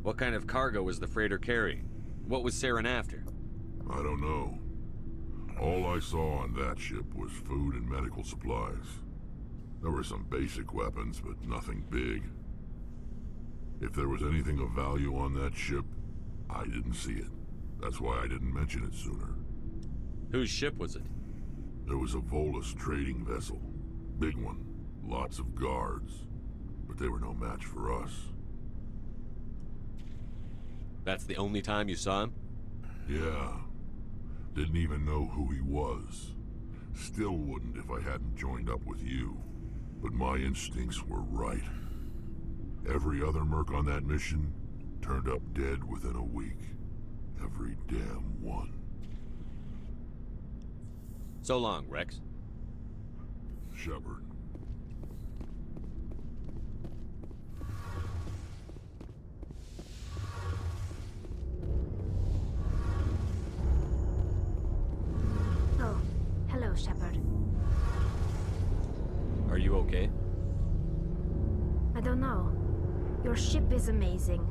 S5: What kind of cargo was the freighter carrying? What was Saren after?
S15: I don't know. All I saw on that ship was food and medical supplies. There were some basic weapons, but nothing big. If there was anything of value on that ship, I didn't see it. That's why I didn't mention it sooner.
S5: Whose ship was it?
S15: There was a Volus trading vessel. Big one. Lots of guards. But they were no match for us.
S5: That's the only time you saw him?
S15: Yeah. Didn't even know who he was. Still wouldn't if I hadn't joined up with you. But my instincts were right. Every other merc on that mission turned up dead within a week. Every damn one.
S5: So long, Rex.
S15: Shepard.
S13: Oh, hello, Shepard.
S5: Are you okay?
S13: I don't know. Your ship is amazing,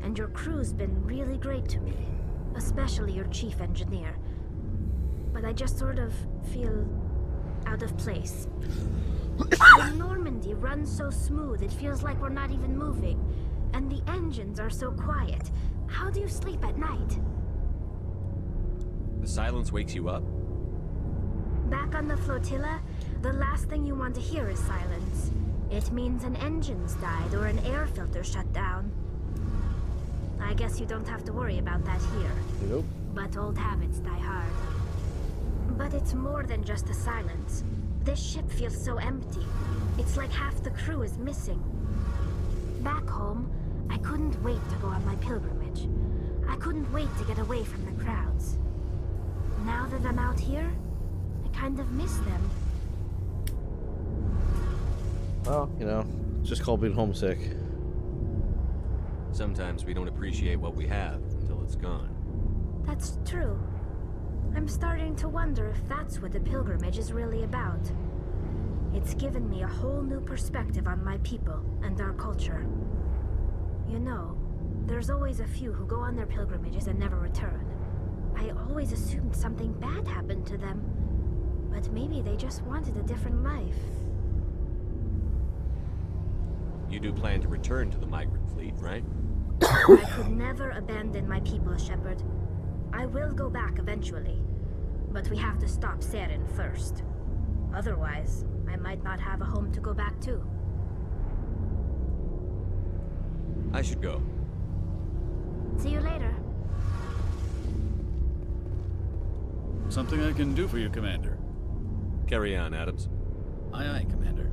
S13: and your crew's been really great to me. Especially your chief engineer. But I just sort of feel out of place. The Normandy runs so smooth, it feels like we're not even moving. And the engines are so quiet. How do you sleep at night?
S3: The silence wakes you up?
S13: Back on the flotilla, the last thing you want to hear is silence. It means an engine's died or an air filter shut down. I guess you don't have to worry about that here.
S1: Nope.
S13: But old habits die hard. But it's more than just the silence. This ship feels so empty. It's like half the crew is missing. Back home, I couldn't wait to go on my pilgrimage. I couldn't wait to get away from the crowds. Now that I'm out here, I kind of miss them.
S1: Well, you know, just call being homesick.
S3: Sometimes we don't appreciate what we have until it's gone.
S13: That's true. I'm starting to wonder if that's what the pilgrimage is really about. It's given me a whole new perspective on my people and our culture. You know, there's always a few who go on their pilgrimages and never return. I always assumed something bad happened to them, but maybe they just wanted a different life.
S3: You do plan to return to the migrant fleet, right?
S13: I could never abandon my people, Shepard. I will go back eventually, but we have to stop Saren first. Otherwise, I might not have a home to go back to.
S3: I should go.
S13: See you later.
S16: Something I can do for you, Commander.
S3: Carry on, Adams.
S16: Aye, aye, Commander.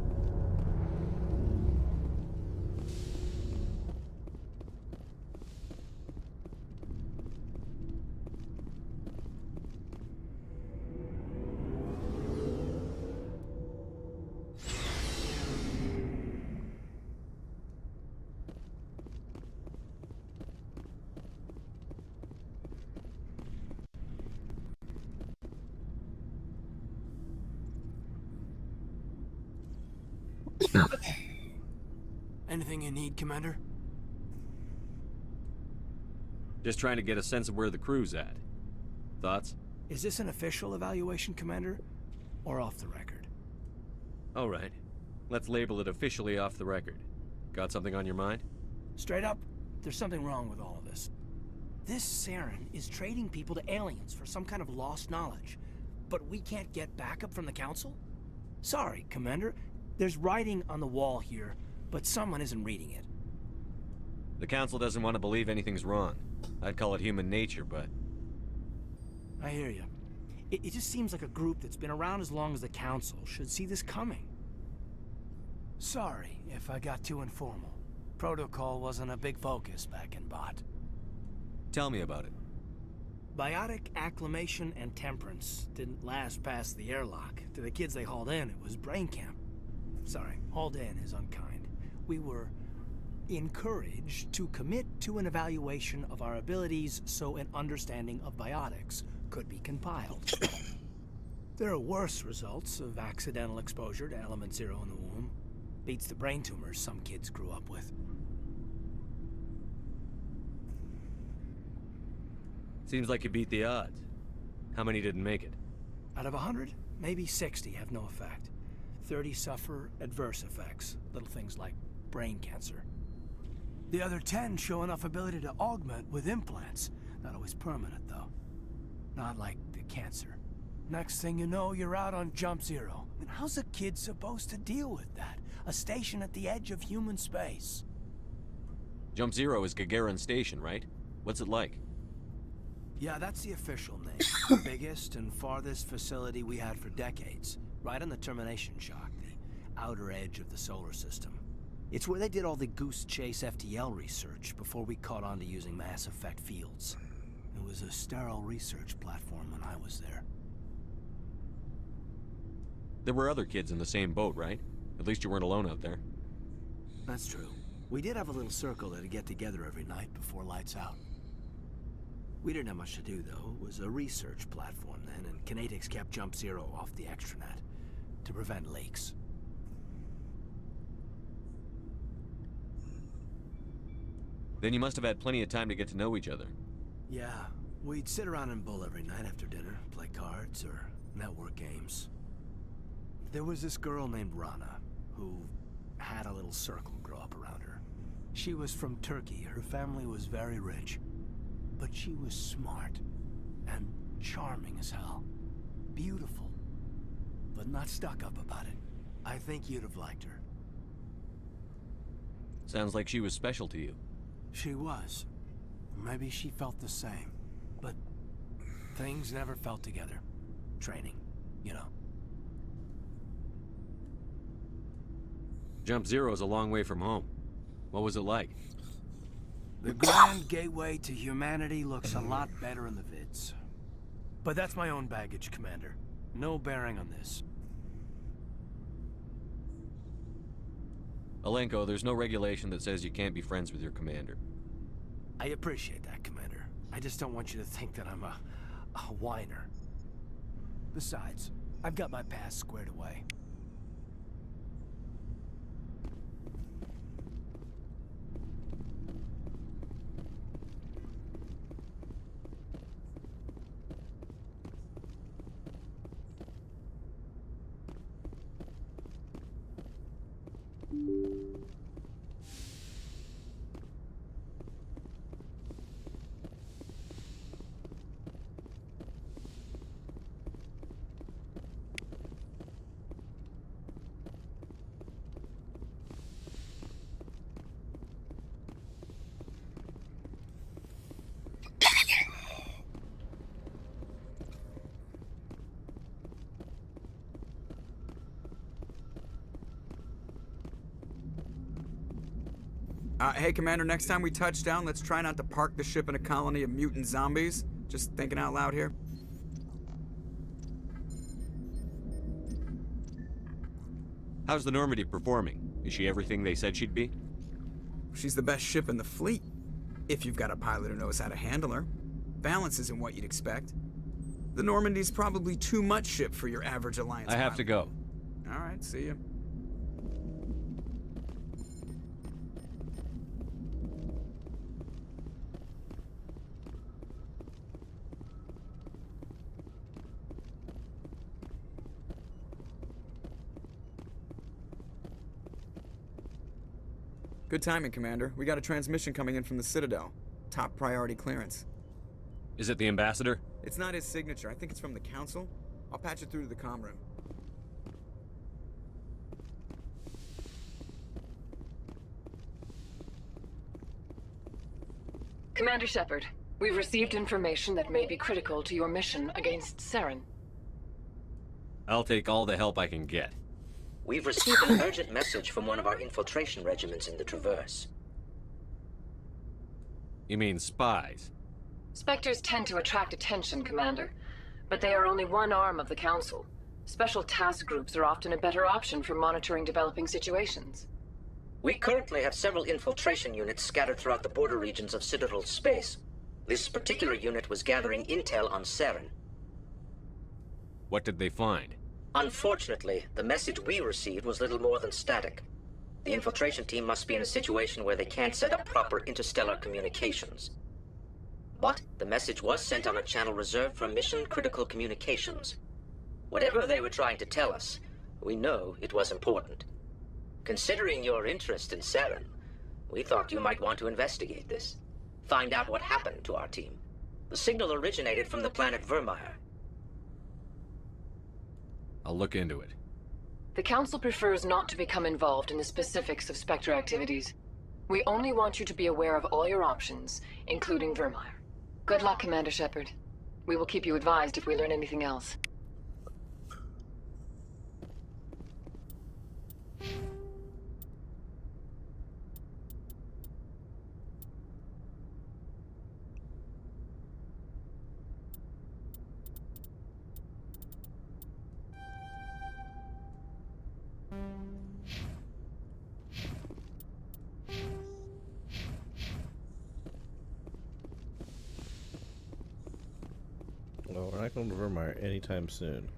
S17: Anything you need, Commander?
S3: Just trying to get a sense of where the crew's at. Thoughts?
S17: Is this an official evaluation, Commander? Or off the record?
S3: All right. Let's label it officially off the record. Got something on your mind?
S17: Straight up, there's something wrong with all of this. This Saren is trading people to aliens for some kind of lost knowledge. But we can't get backup from the Council? Sorry, Commander. There's writing on the wall here, but someone isn't reading it.
S3: The Council doesn't want to believe anything's wrong. I'd call it human nature, but...
S17: I hear you. It just seems like a group that's been around as long as the Council should see this coming. Sorry if I got too informal. Protocol wasn't a big focus back in Bot.
S3: Tell me about it.
S17: Biotic acclimation and temperance didn't last past the airlock. To the kids they hauled in, it was brain camp. Sorry, hauled in is unkind. We were encouraged to commit to an evaluation of our abilities so an understanding of biotics could be compiled. There are worse results of accidental exposure to Element Zero in the womb. Beats the brain tumors some kids grew up with.
S3: Seems like you beat the odds. How many didn't make it?
S17: Out of 100, maybe 60 have no effect. 30 suffer adverse effects, little things like brain cancer. The other 10 show enough ability to augment with implants. Not always permanent, though. Not like the cancer. Next thing you know, you're out on Jump Zero. And how's a kid supposed to deal with that? A station at the edge of human space.
S3: Jump Zero is Gagarin Station, right? What's it like?
S17: Yeah, that's the official name. The biggest and farthest facility we had for decades. Right on the termination shock, the outer edge of the solar system. It's where they did all the Goose Chase FTL research before we caught on to using mass effect fields. It was a sterile research platform when I was there.
S3: There were other kids in the same boat, right? At least you weren't alone out there.
S17: That's true. We did have a little circle that'd get together every night before lights out. We didn't have much to do, though. It was a research platform then, and Kinetics kept Jump Zero off the extranet to prevent leaks.
S3: Then you must have had plenty of time to get to know each other.
S17: Yeah, we'd sit around and bull every night after dinner, play cards or network games. There was this girl named Rana, who had a little circle grow up around her. She was from Turkey. Her family was very rich. But she was smart and charming as hell. Beautiful, but not stuck up about it. I think you'd have liked her.
S3: Sounds like she was special to you.
S17: She was. Maybe she felt the same. But things never felt together. Training, you know.
S3: Jump Zero's a long way from home. What was it like?
S17: The grand gateway to humanity looks a lot better in the vids. But that's my own baggage, Commander. No bearing on this.
S3: Alenko, there's no regulation that says you can't be friends with your commander.
S17: I appreciate that, Commander. I just don't want you to think that I'm a whiner. Besides, I've got my past squared away.
S11: Hey, Commander, next time we touch down, let's try not to park the ship in a colony of mutant zombies. Just thinking out loud here.
S3: How's the Normandy performing? Is she everything they said she'd be?
S11: She's the best ship in the fleet, if you've got a pilot who knows how to handle her. Balance isn't what you'd expect. The Normandy's probably too much ship for your average Alliance
S3: I have
S11: pilot.
S3: to go.
S11: All right, see you. Good timing, Commander. We got a transmission coming in from the Citadel. Top priority clearance.
S3: Is it the ambassador?
S11: It's not his signature. I think it's from the Council. I'll patch it through to the comm room.
S9: Commander Shepard, we've received information that may be critical to your mission against Saren.
S3: I'll take all the help I can get.
S12: We've received an urgent message from one of our infiltration regiments in the Traverse.
S3: You mean spies?
S9: Spectres tend to attract attention, Commander, but they are only one arm of the Council. Special task groups are often a better option for monitoring developing situations.
S12: We currently have several infiltration units scattered throughout the border regions of Citadel space. This particular unit was gathering intel on Saren.
S3: What did they find?
S12: Unfortunately, the message we received was little more than static. The infiltration team must be in a situation where they can't set up proper interstellar communications. But the message was sent on a channel reserved for mission-critical communications. Whatever they were trying to tell us, we know it was important. Considering your interest in Saren, we thought you might want to investigate this. Find out what happened to our team. The signal originated from the planet Vermeer.
S3: I'll look into it.
S9: The Council prefers not to become involved in the specifics of Spectre activities. We only want you to be aware of all your options, including Vermeer. Good luck, Commander Shepard. We will keep you advised if we learn anything else.
S1: Well, we're not going to Vermeer anytime soon.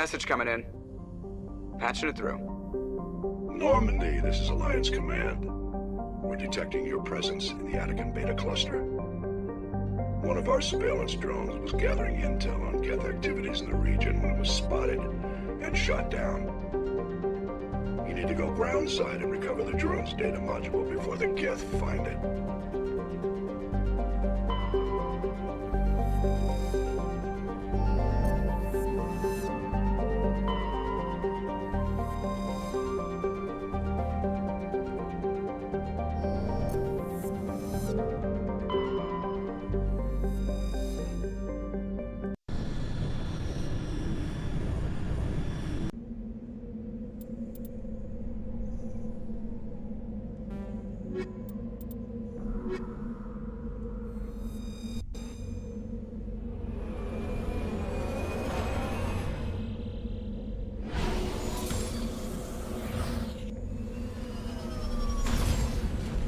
S11: message coming in. Patching it through.
S7: Normandy, this is Alliance Command. We're detecting your presence in the Attican Beta Cluster. One of our surveillance drones was gathering intel on Geth activities in the region when it was spotted and shot down. You need to go groundside and recover the drone's data module before the Geth find it.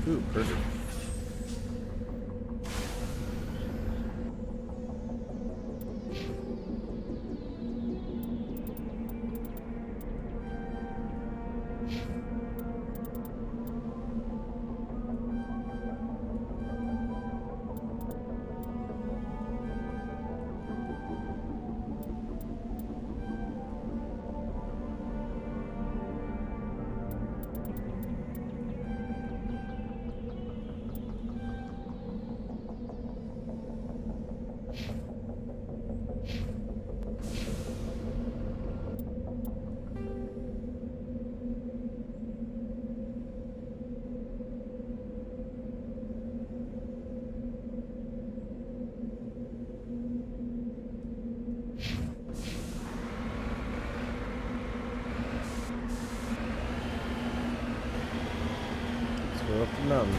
S1: Ooh, perfect. Go up the mountain.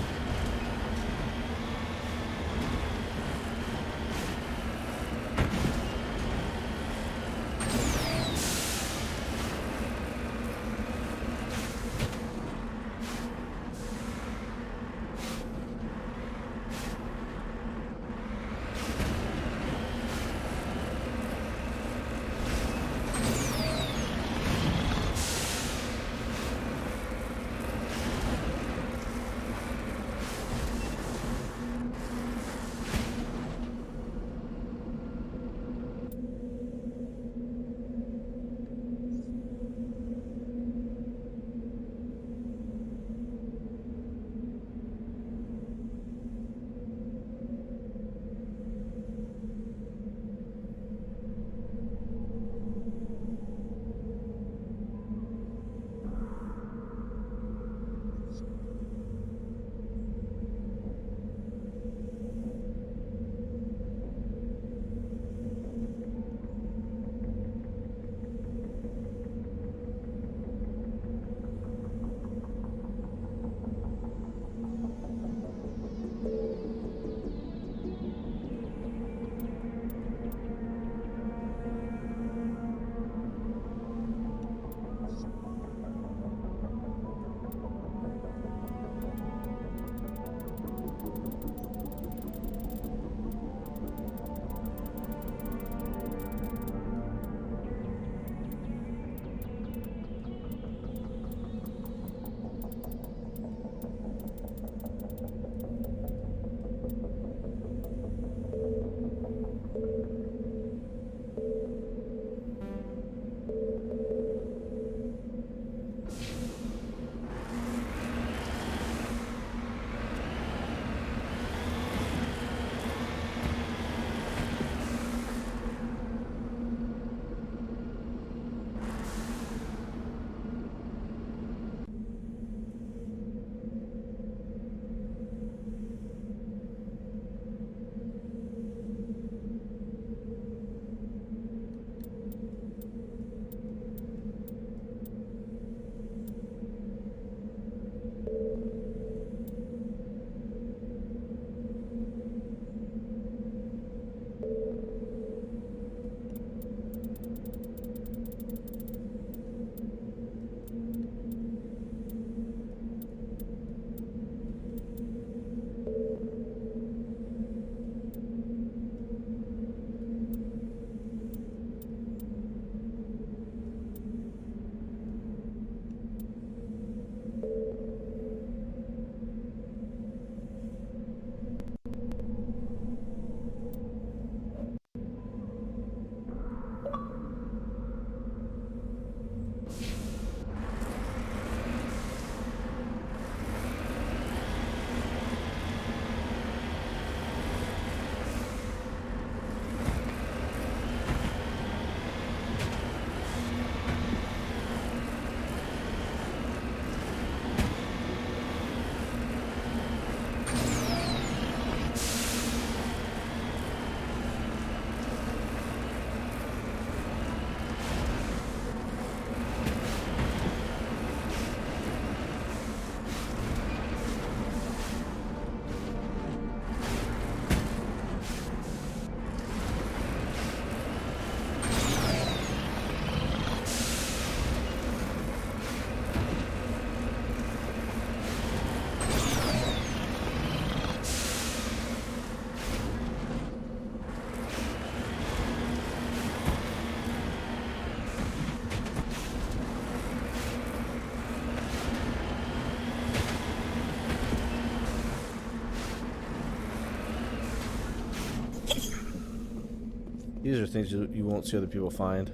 S1: These are things you won't see other people find.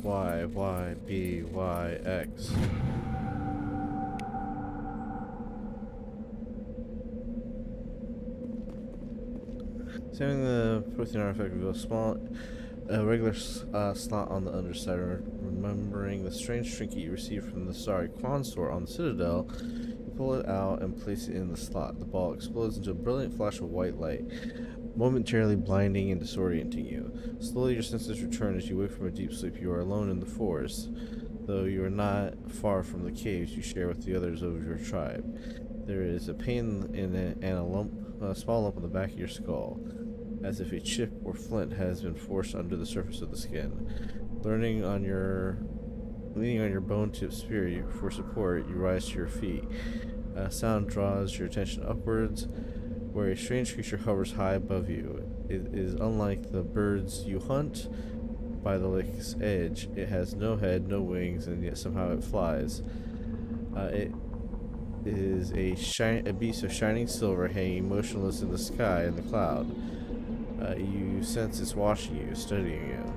S1: Y, Y, B, Y, X. Saving the protein artifact will go a regular slot on the underside. Remembering the strange trinket you received from the Sorry Quan store on the Citadel, you pull it out and place it in the slot. The ball explodes into a brilliant flash of white light, momentarily blinding and disorienting you. Slowly your senses return as you wake from a deep sleep. You are alone in the forest, though you are not far from the caves you share with the others of your tribe. There is a pain in it and a small lump on the back of your skull, as if a chip or flint has been forced under the surface of the skin. Leaning on your bone-tipped spear for support, you rise to your feet. A sound draws your attention upwards, where a strange creature hovers high above you. It is unlike the birds you hunt by the lake's edge. It has no head, no wings, and yet somehow it flies. It is a beast of shining silver hanging motionless in the sky and the cloud. You sense it's watching you, studying you.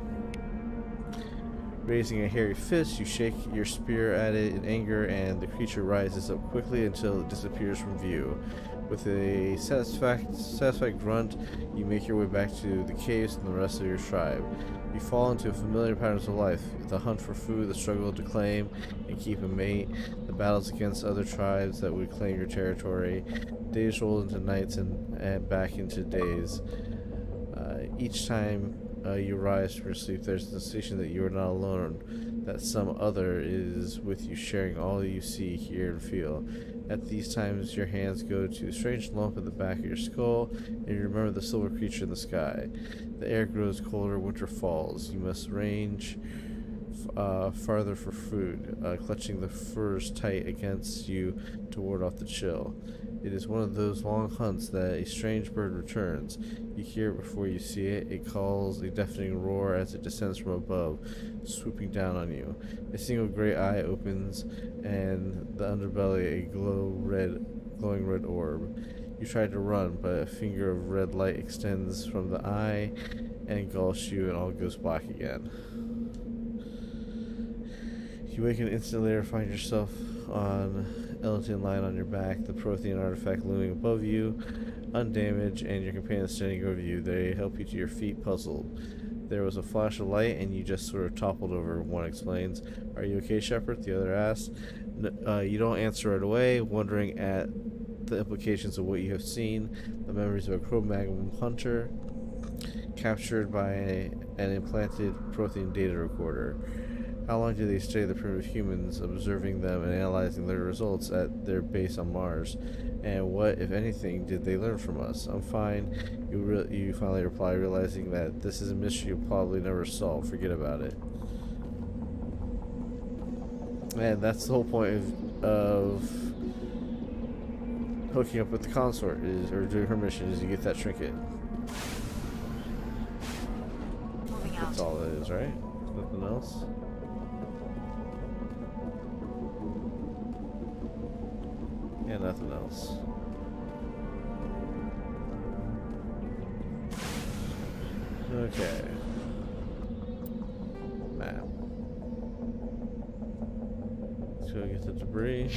S1: Raising a hairy fist, you shake your spear at it in anger, and the creature rises up quickly until it disappears from view. With a satisfied grunt, you make your way back to the caves and the rest of your tribe. You fall into familiar patterns of life: the hunt for food, the struggle to claim and keep a mate, the battles against other tribes that would claim your territory. Days roll into nights and back into days. Each time you rise from your sleep, there's the sensation that you are not alone, that some other is with you, sharing all you see, hear, and feel. At these times, your hands go to a strange lump in the back of your skull, and you remember the silver creature in the sky. The air grows colder, winter falls. You must range farther for food, clutching the furs tight against you to ward off the chill. It is one of those long hunts that a strange bird returns. You hear it before you see it. It calls a deafening roar as it descends from above, swooping down on you. A single great eye opens, and the underbelly a glowing red orb. You try to run, but a finger of red light extends from the eye and engulfs you, and all goes black again. You wake an instant later, find yourself on Ellington lying on your back, the Prothean artifact looming above you, undamaged, and your companions standing over you. They help you to your feet, puzzled. There was a flash of light, and you just sort of toppled over, one explains. Are you okay, Shepard? The other asks. You don't answer right away, wondering at the implications of what you have seen, the memories of a Cro-Magnon hunter captured by an implanted Prothean data recorder. How long do they study the primitive humans, observing them and analyzing their results at their base on Mars? And what, if anything, did they learn from us? I'm fine, you finally reply, realizing that this is a mystery you'll probably never solve. Forget about it. And that's the whole point of hooking up with the consort, or doing her mission, is you get that trinket. That's all it is, right? Nothing else? Yeah, nothing else. Okay. Map. Let's go get the debris.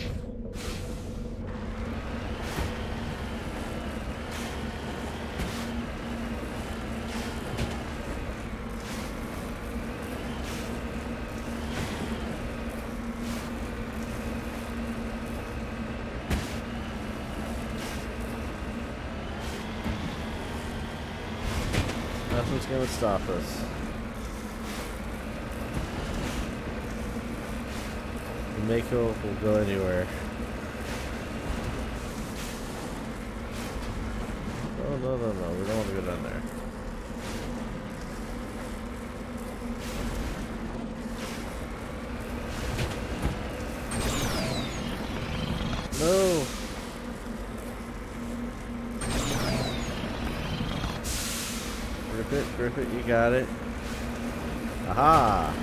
S1: Nothing's gonna stop us. The Mako will go anywhere. Oh, no, we don't want to go down there. No! Grip it, you got it. Aha!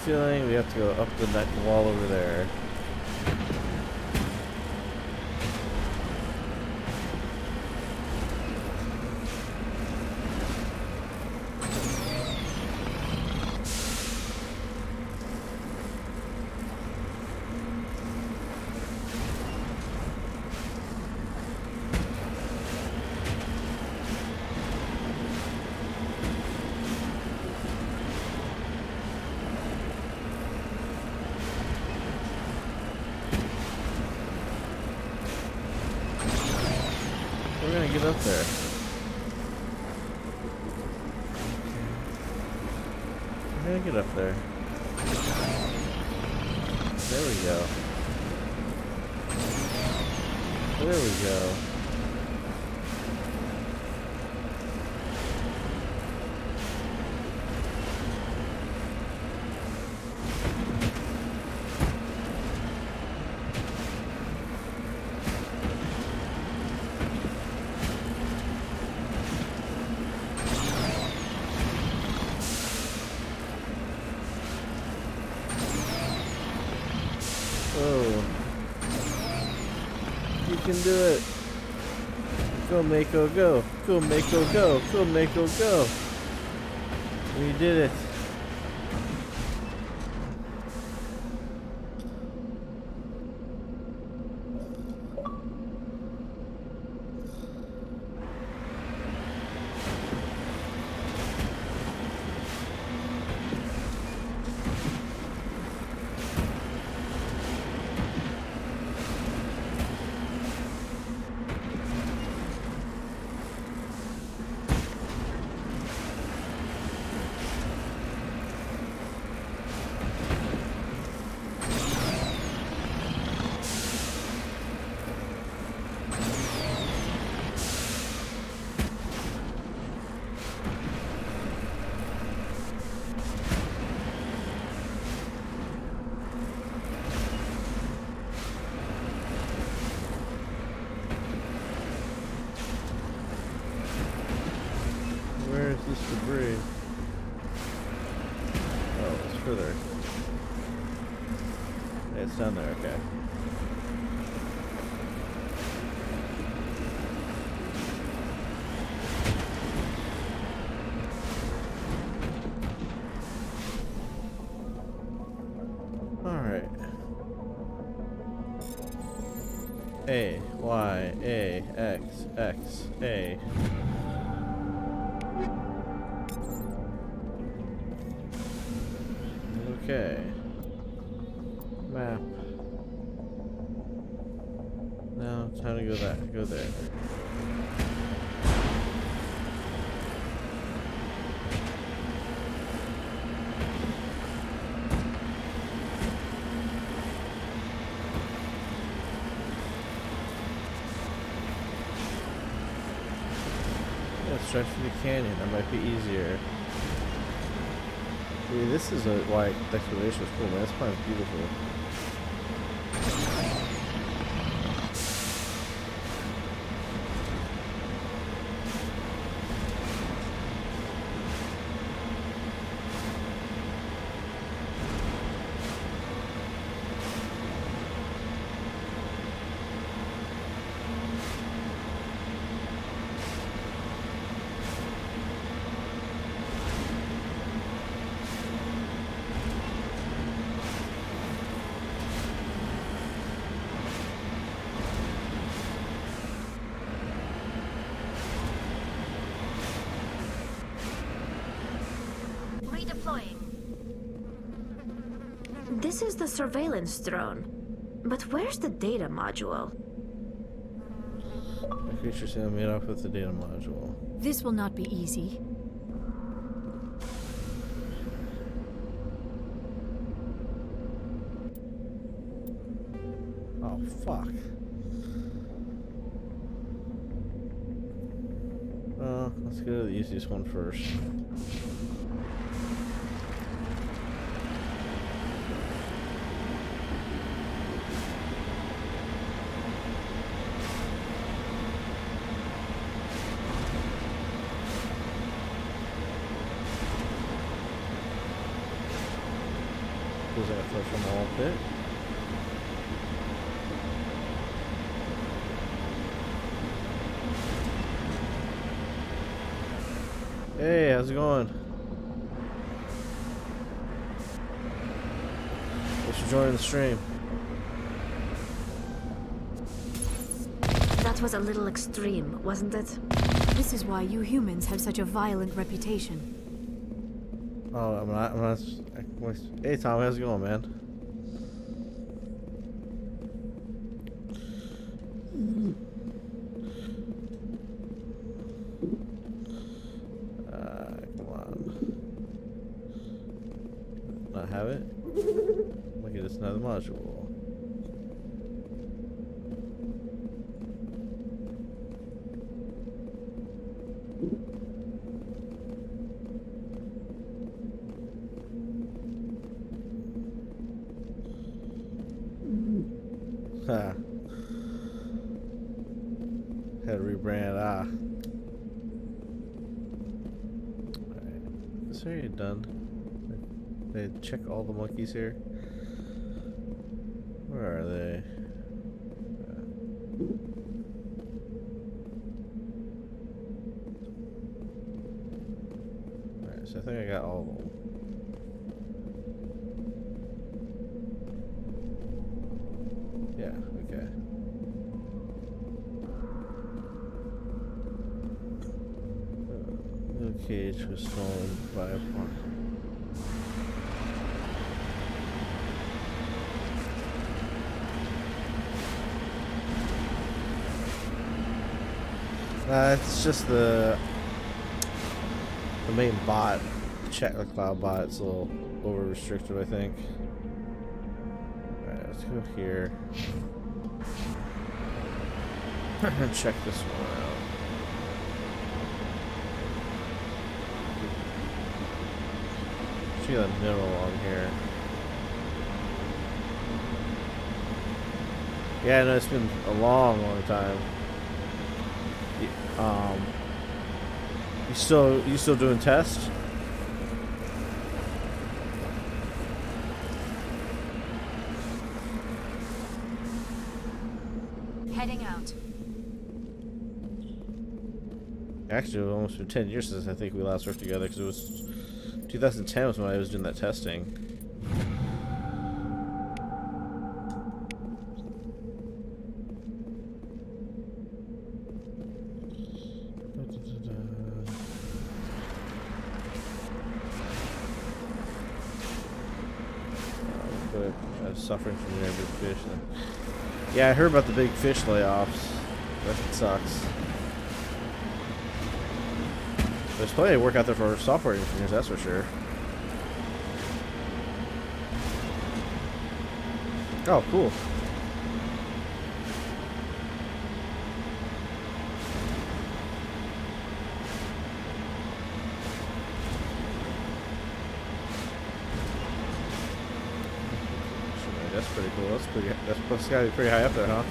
S1: feeling we have to go up the neck wall over there. We're gonna get up there. We're gonna get up there. There we go. There we go. Oh. You can do it. Go, Mako, go. Go, Mako, go. Go, Mako, go. We did it. Where is this debris? Oh, it's further. It's down there, okay. Alright. A, Y, A, X, X, A. Okay. Map. Now time to go there. Let's stretch through the canyon. That might be easier. Dude, this is why exploration is cool, man. This planet's beautiful.
S13: Redeploying. This is the surveillance drone. But where's the data module?
S1: The creature sail made off with the data module.
S2: This will not be easy.
S1: Oh, fuck. Well, let's go to the easiest one first. feels like a flush from all bit. Hey, how's it going? Thanks for joining the stream.
S13: That was a little extreme, wasn't it?
S2: This is why you humans have such a violent reputation.
S1: Oh, I'm not. Hey, Tom, how's it going, man? Come on. Not have it? Look at this, another module. Ha. Had to rebrand, Alright. Is there done? They check all the monkeys here. Where are they? Alright, so I think I got all of them. Yeah, okay. The cage was stolen by a pawn. It's just the main bot, the cloud bot. It's a little over restrictive, I think. Alright, let's go here. Check this one out. See that mineral on here. Yeah, no, it's been a long time. You still doing tests?
S10: Heading out.
S1: Actually, it was almost been 10 years since I think we last worked together, because it was 2010 was when I was doing that testing. Suffering from the big fish. Yeah, I heard about the big fish layoffs. That sucks. There's plenty of work out there for software engineers, that's for sure. Oh, cool. That's pretty cool. That's gotta be pretty high up there, huh?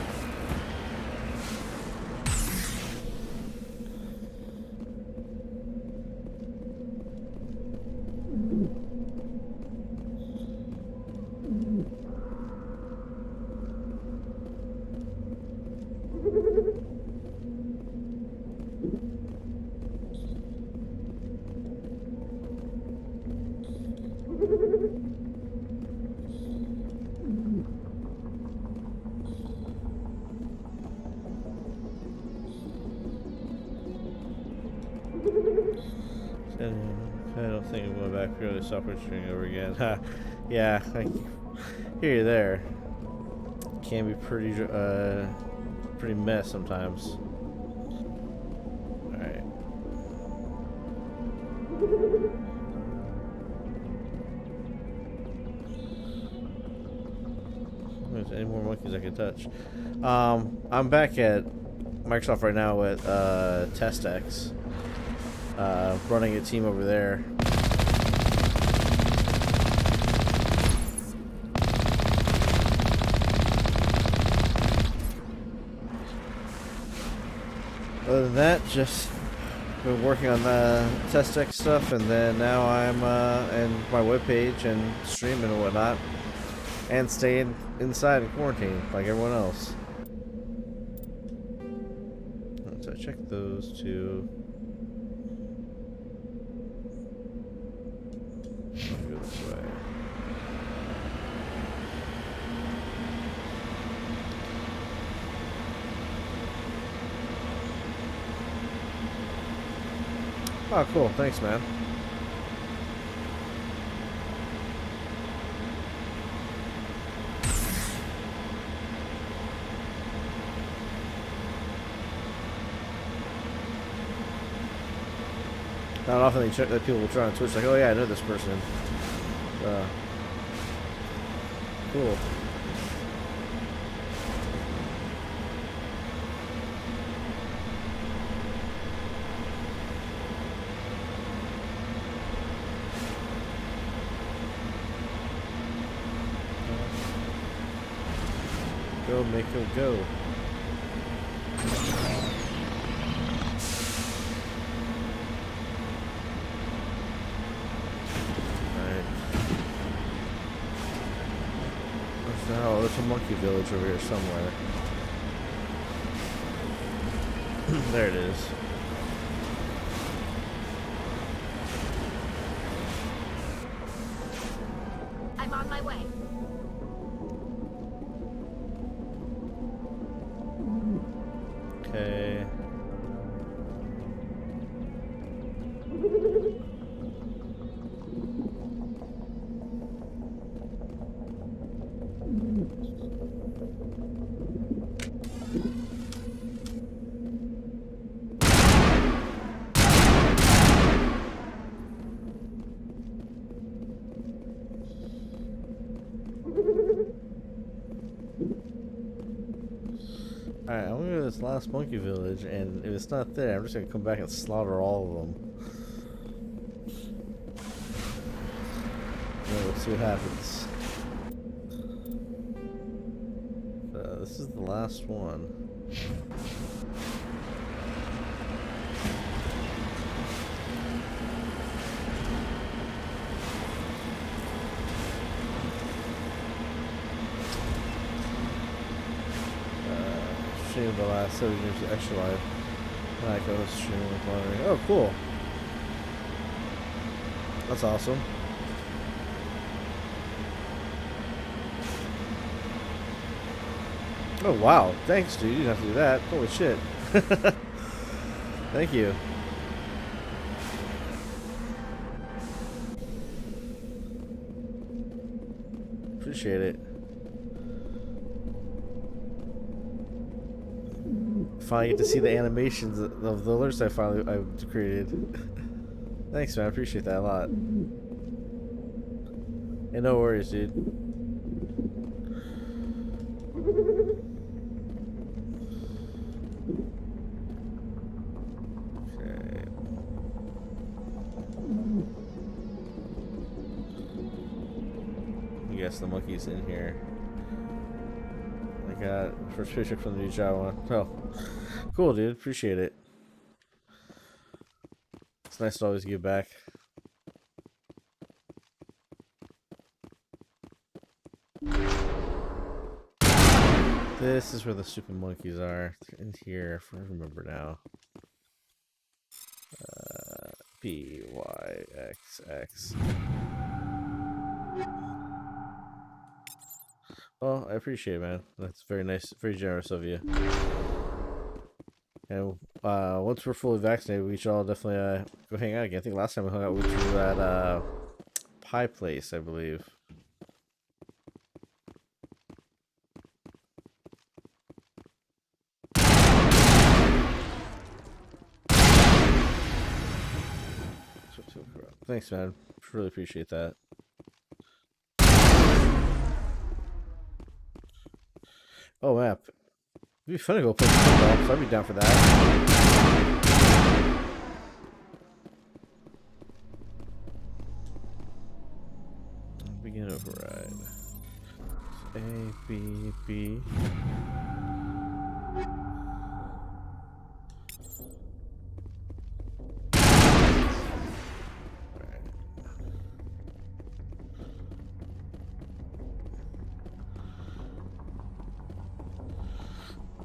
S1: I don't think I'm going back purely software engineering over again. Yeah, I hear you there. Can be pretty mess sometimes. All right. There's any more monkeys I can touch? I'm back at Microsoft right now with TestX. Running a team over there. Other than that, just been working on the test deck stuff, and then now I'm and my webpage and streaming and whatnot, and staying inside in quarantine like everyone else. So I checked those two. I'll go this way. Oh, cool. Thanks, man. Not often they check that people will try on Twitch like, oh yeah, I know this person. Cool. Go, Mako, go. Alright. Oh, there's a monkey village over here somewhere. There it is.
S13: I'm on my way.
S1: Okay. Alright, I'm gonna go to this last monkey village, and if it's not there, I'm just gonna come back and slaughter all of them. And we'll see what happens. This is the last one. Stream the last 7 years of Extra Life. I go stream with monitoring. Oh, cool. That's awesome. Oh, wow. Thanks, dude. You didn't have to do that. Holy shit. Thank you. Appreciate it. Finally get to see the animations of the alerts I created. Thanks, man. I appreciate that a lot. And no worries, dude. Okay. I guess the monkey's in here. I got first picture from the new Java. Oh, cool, dude. Appreciate it. It's nice to always give back. This is where the stupid monkeys are. They're in here, if I remember now. PYXX. Well, I appreciate it, man. That's very nice, very generous of you. And once we're fully vaccinated, we should all definitely go hang out again. I think last time we hung out, we were at Pie Place, I believe. Thanks, man. Really appreciate that. Oh, map. It'd be fun to go play football, so I'd be down for that. Begin override. A, B, B.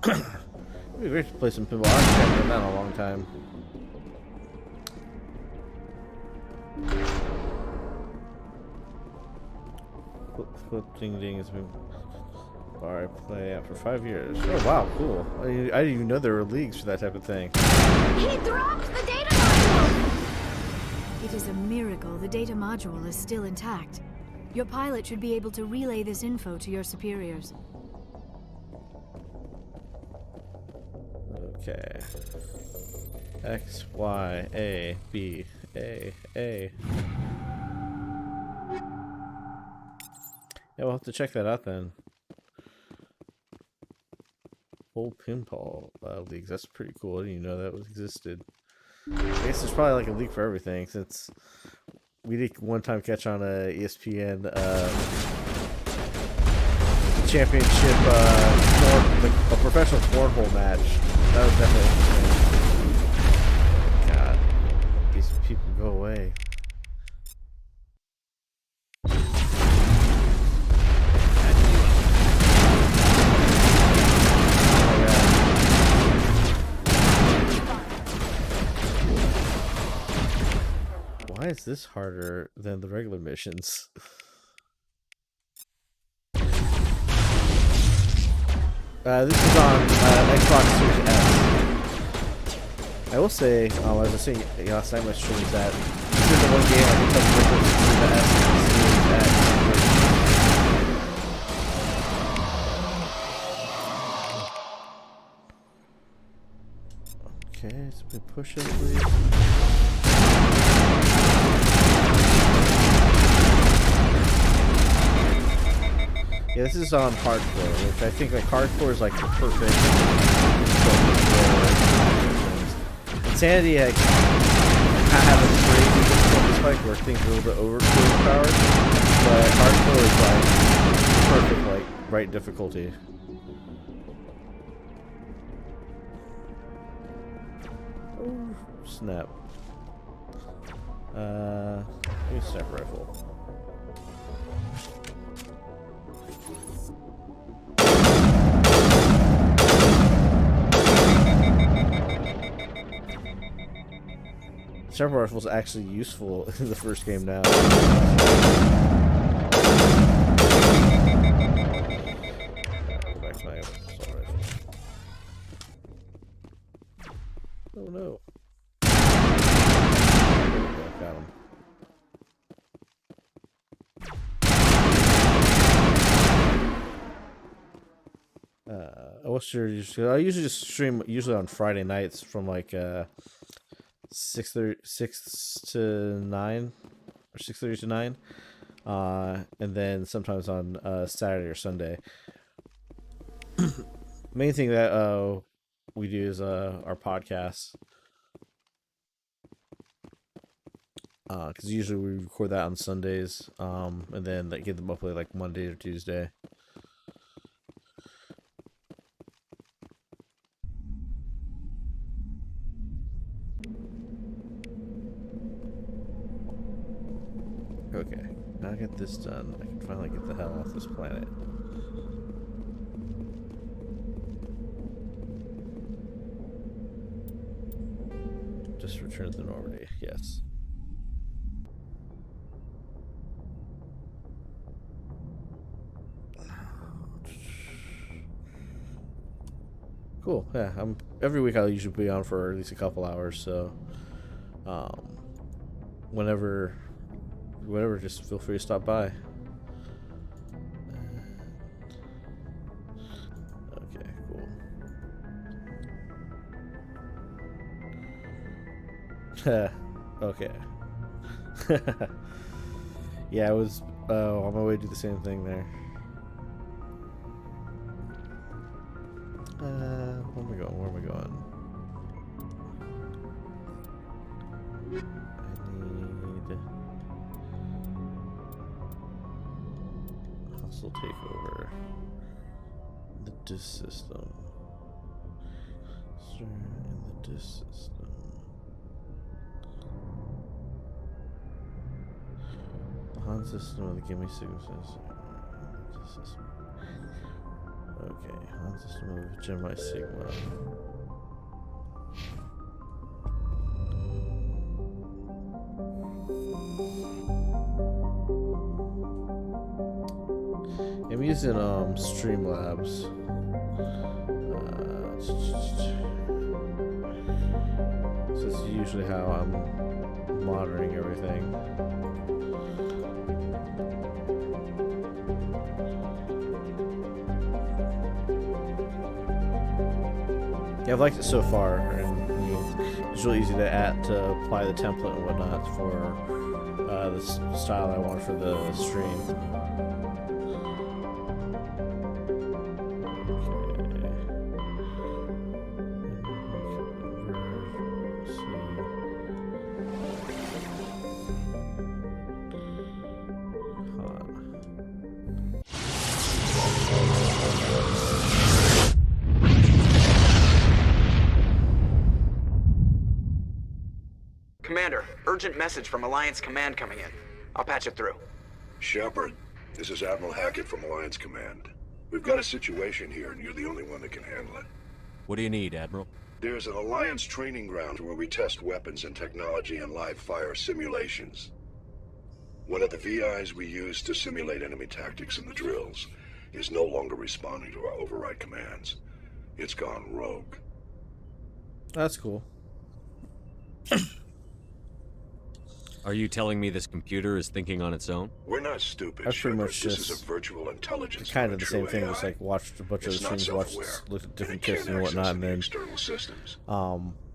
S1: It'd be great to play some pinball. I haven't done that in a long time. Flip Ding Ding has been bar I play out for 5 years. Oh wow, cool. I didn't even know there were leagues for that type of thing.
S2: He dropped the data module! It is a miracle the data module is still intact. Your pilot should be able to relay this info to your superiors.
S1: Okay. X, Y, A, B, A, A. Yeah, we'll have to check that out then. Full pinball leagues. That's pretty cool. I didn't even know that existed. I guess there's probably like a league for everything since we did one time catch on a ESPN championship a professional cornhole match. That was definitely interesting. God, these people go away. Why is this harder than the regular missions? This is on Xbox Series S. I will say, as I was saying last time I streamed, that this is the one game I can tell the difference between the S and the Series X. Okay, so we push it, please. Yeah, this is on hardcore, which I think like hardcore is like the perfect. Insanity, like, I have a crazy difficulty spike where things are a little bit overpowered, but hardcore is like perfect, like right difficulty. Oh snap! Give me a sniper rifle. Sniper rifle is actually useful in the first game now. Oh no. Got him. What's your? I usually just stream on Friday nights from like 6 to 9 or 6:30 to 9, and then sometimes on Saturday or Sunday. Main thing that we do is our podcast, because usually we record that on Sundays, and then get them uploaded like Monday or Tuesday. Okay, now I get this done, I can finally get the hell off this planet. Just return to Normandy, yes. Cool, yeah, every week I'll usually be on for at least a couple hours, so whenever, just feel free to stop by. Okay, cool. Okay. Yeah, I was on my way to do the same thing there. Where am I going? Where am I going? Hostile takeover. The disk system. Sir, in the disk system. The Han system of the gimme signals. Okay. Okay, on system of Gemini Sigma. I'm using Streamlabs. So this is usually how I'm monitoring everything. Yeah, I've liked it so far, and I mean, it's really easy to apply the template and whatnot for the style I want for the stream.
S11: Commander, urgent message from Alliance Command coming in. I'll patch it through.
S7: Shepard, this is Admiral Hackett from Alliance Command. We've got a situation here, and you're the only one that can handle it.
S3: What do you need, Admiral?
S7: There's an Alliance training ground where we test weapons and technology in live fire simulations. One of the VIs we use to simulate enemy tactics in the drills is no longer responding to our override commands. It's gone rogue.
S1: That's cool.
S3: Are you telling me this computer is thinking on its own?
S7: We're not stupid.
S1: That's pretty
S7: Shepard.
S1: much
S7: This
S1: just
S7: is a virtual intelligence.
S1: kind of the
S7: true
S1: same thing.
S7: AI.
S1: Just like watched a bunch of
S7: It's
S1: the
S7: not
S1: streams,
S7: self-aware,
S1: looked at different
S7: and it
S1: kits
S7: can't
S1: and
S7: access
S1: whatnot, and
S7: any
S1: then
S7: external systems.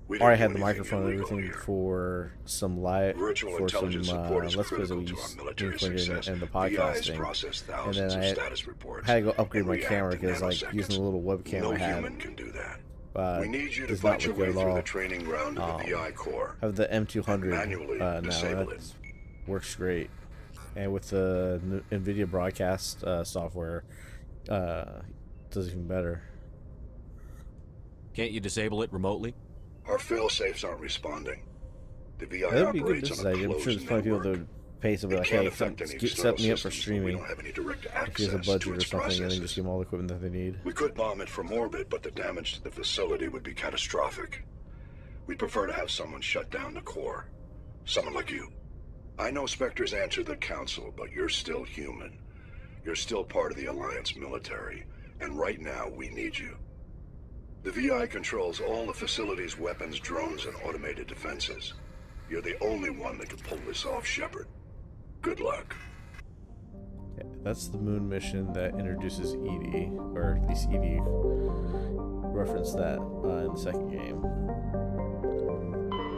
S7: We
S1: or
S7: didn't
S1: I
S7: do
S1: had the
S7: anything
S1: microphone and
S7: illegal
S1: everything
S7: here.
S1: for some live
S7: Virtual
S1: for some
S7: intelligence support is
S1: let's plays that
S7: critical
S1: we
S7: to our
S1: used
S7: military
S1: included
S7: success.
S1: in the
S7: VIs
S1: podcasting,
S7: process
S1: and
S7: thousands
S1: then
S7: of
S1: I
S7: status reports
S1: had to go upgrade
S7: and
S1: my
S7: react
S1: camera
S7: in
S1: because like
S7: nanoseconds.
S1: using the little webcam
S7: No
S1: I had.
S7: human can do that.
S1: We
S7: need you to
S1: does not
S7: fight your
S1: look good
S7: way
S1: at
S7: through
S1: all.
S7: the training ground of the VI core.
S1: I have the M200
S7: manually
S1: now.
S7: disable
S1: That
S7: it.
S1: works great, and with the NVIDIA broadcast software, does even better.
S3: Can't you disable it remotely?
S7: Our fail-safes aren't responding. The VI
S1: That'd be good
S7: operates
S1: business
S7: on a
S1: idea. I'm
S7: closed
S1: sure there's plenty of people that
S7: network.
S1: would pay somebody
S7: It
S1: like,
S7: can't
S1: hey,
S7: affect any
S1: set
S7: external
S1: me up for
S7: systems, but we
S1: streaming.
S7: don't have any direct
S1: If he has a
S7: access
S1: budget
S7: to
S1: or
S7: its
S1: something, and then
S7: processes.
S1: just give them all the equipment that they need.
S7: We could bomb it from orbit, but the damage to the facility would be catastrophic. We'd prefer to have someone shut down the core. Someone like you. I know Spectres answer the Council, but you're still human. You're still part of the Alliance military, and right now we need you. The VI controls all the facility's weapons, drones, and automated defenses. You're the only one that can pull this off, Shepard. Good luck.
S1: Yeah, that's the moon mission that introduces EDI, or at least EDI referenced that in the second game.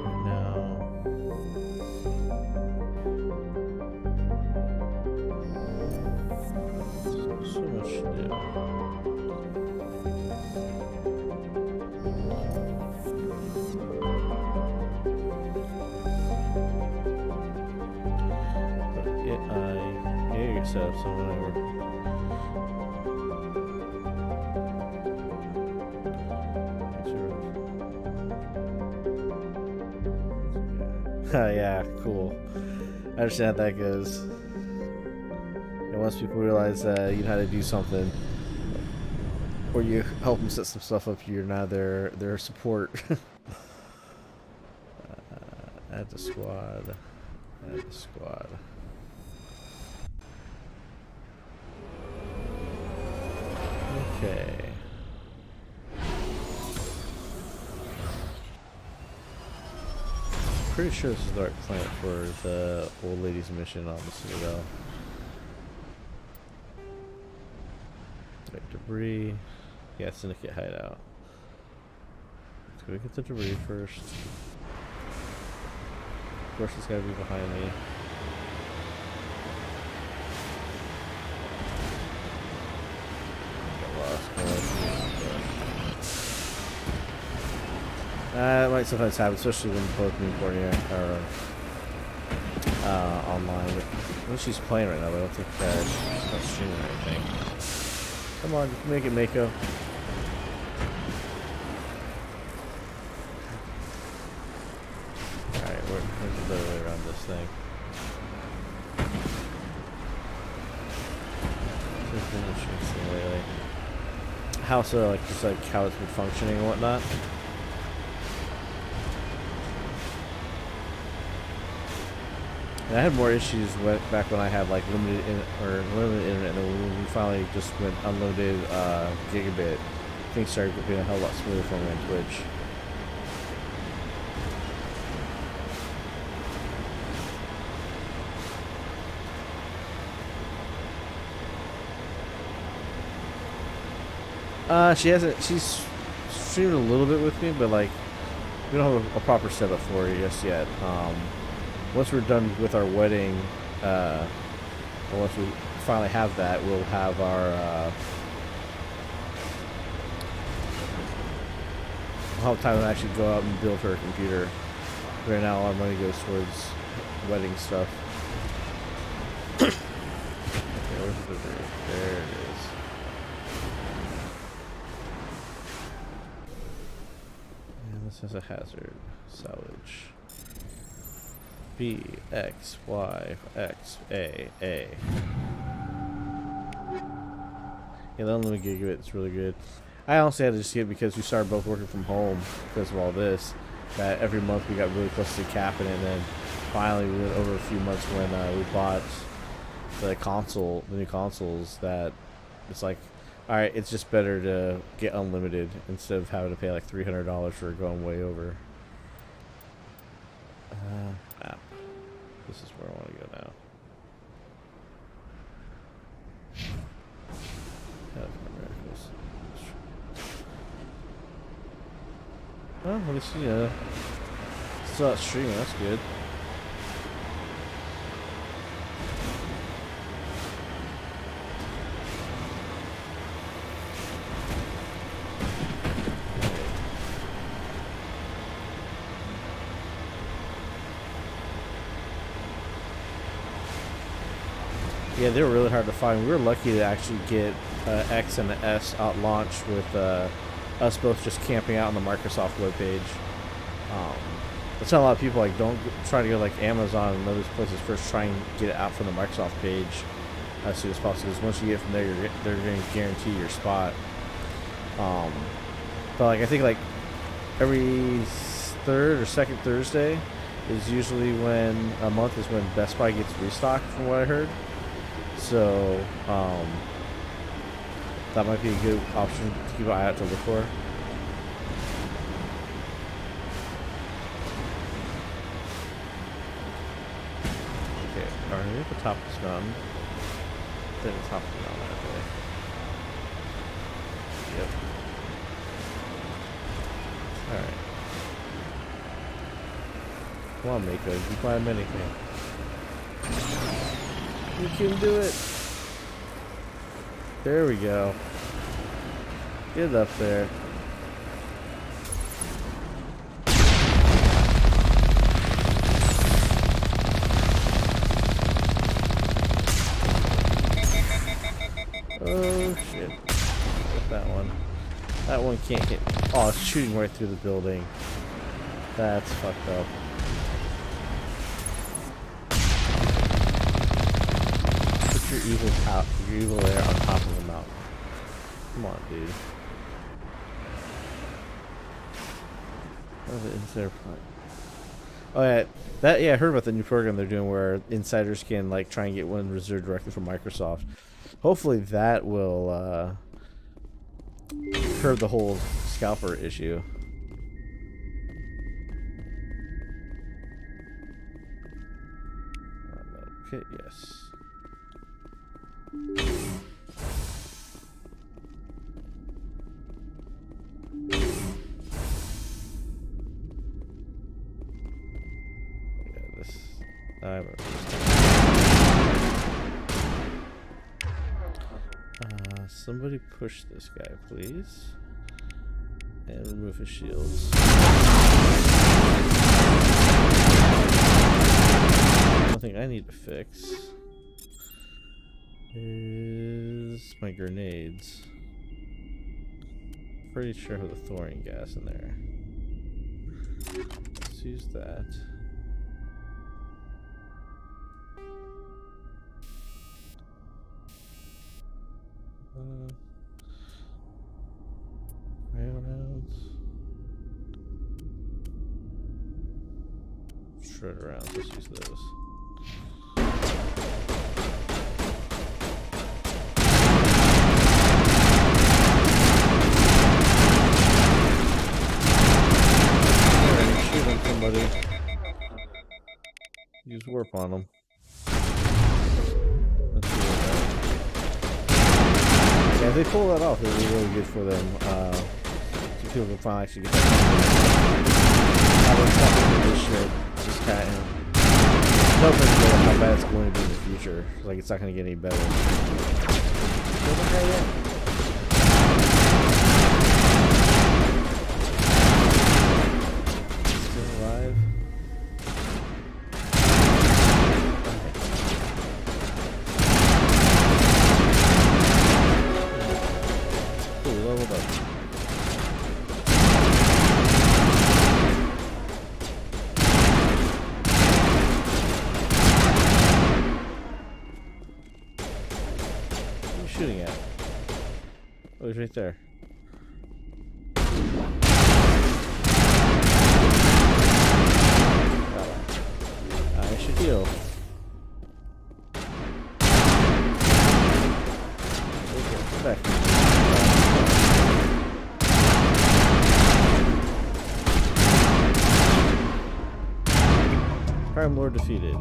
S1: Right now, so much to do. Yeah, set up some whatever. Yeah, cool. I understand how that goes. And once people realize that you know how to do something, or you help them set some stuff up, you're now their support. Add the squad. Add the squad. Okay. Pretty sure this is the right planet for the old lady's mission on the Citadel. Right, debris. Yeah, Syndicate hideout. Let's go get the debris first. Of course, it's gotta be behind me. It might sometimes happen, especially when both me and Courtney are online. But she's playing right now, but I don't think she's not streaming or anything. Come on, you can make it, Mako. Alright, where's the better way around this thing? Lately. house, like just like how it's been functioning and whatnot. And I had more issues back when I had like limited internet, and then when we finally just went unlimited gigabit, things started being a hell of a lot smoother for me on Twitch. She's streamed a little bit with me, but like we don't have a proper setup for her just yet. Once we're done with our wedding, or once we finally have that, we'll have our we'll have time to actually go out and build her a computer. Right now, our money goes towards wedding stuff. Okay, where's the delivery? There it is. And this has a hazard. Salvage. B, X, Y, X, A, A. Yeah, the unlimited gigabit is really good. I honestly had to just get it because we started both working from home because of all this. That every month we got really close to capping it, and then finally we went over a few months when we bought the new consoles, that it's like, alright, it's just better to get unlimited instead of having to pay like $300 for going way over. Map. This is where I want to go now. Well, at least, you know, still not streaming, that's good. Yeah, they were really hard to find. We were lucky to actually get X and the S out launch with us both just camping out on the Microsoft webpage. That's how a lot of people like don't try to go like Amazon and other places first. Try and get it out from the Microsoft page as soon as possible. Because once you get from there, they're going to guarantee your spot. But like I think like every third or second Thursday is usually when a month is when Best Buy gets restocked, from what I heard. So that might be a good option to keep an eye out to look for. Okay, are we at the top of this mountain? They're at the top of the mountain that way. Yep. Alright. Come on, Mako, you can climb anything. You can do it. There we go. Get up there. Oh shit. Get that one. That one can't hit. Oh, it's shooting right through the building. That's fucked up. Your evil there on top of the mountain. Come on, dude. Is there? Oh yeah, I heard about the new program they're doing where insiders can like try and get one reserved directly from Microsoft. Hopefully that will curb the whole scalper issue. Okay, yes. Somebody push this guy, please. And remove his shields. One thing I need to fix is my grenades. Pretty sure I have the thorium gas in there. Let's use that. shred around. Let's use those. Alright, shoot on somebody. Use warp on them. Let's see what that. Yeah, if they pull that off, it'll be really good for them. So people can finally actually get that. I was talking this shit. Just kind of. No idea how bad it's going to be in the future. Like, it's not going to get any better. Still alive? Cool, leveled up. Shooting at? Oh, he's right there. I should heal. Okay, come back. Crime Lord defeated.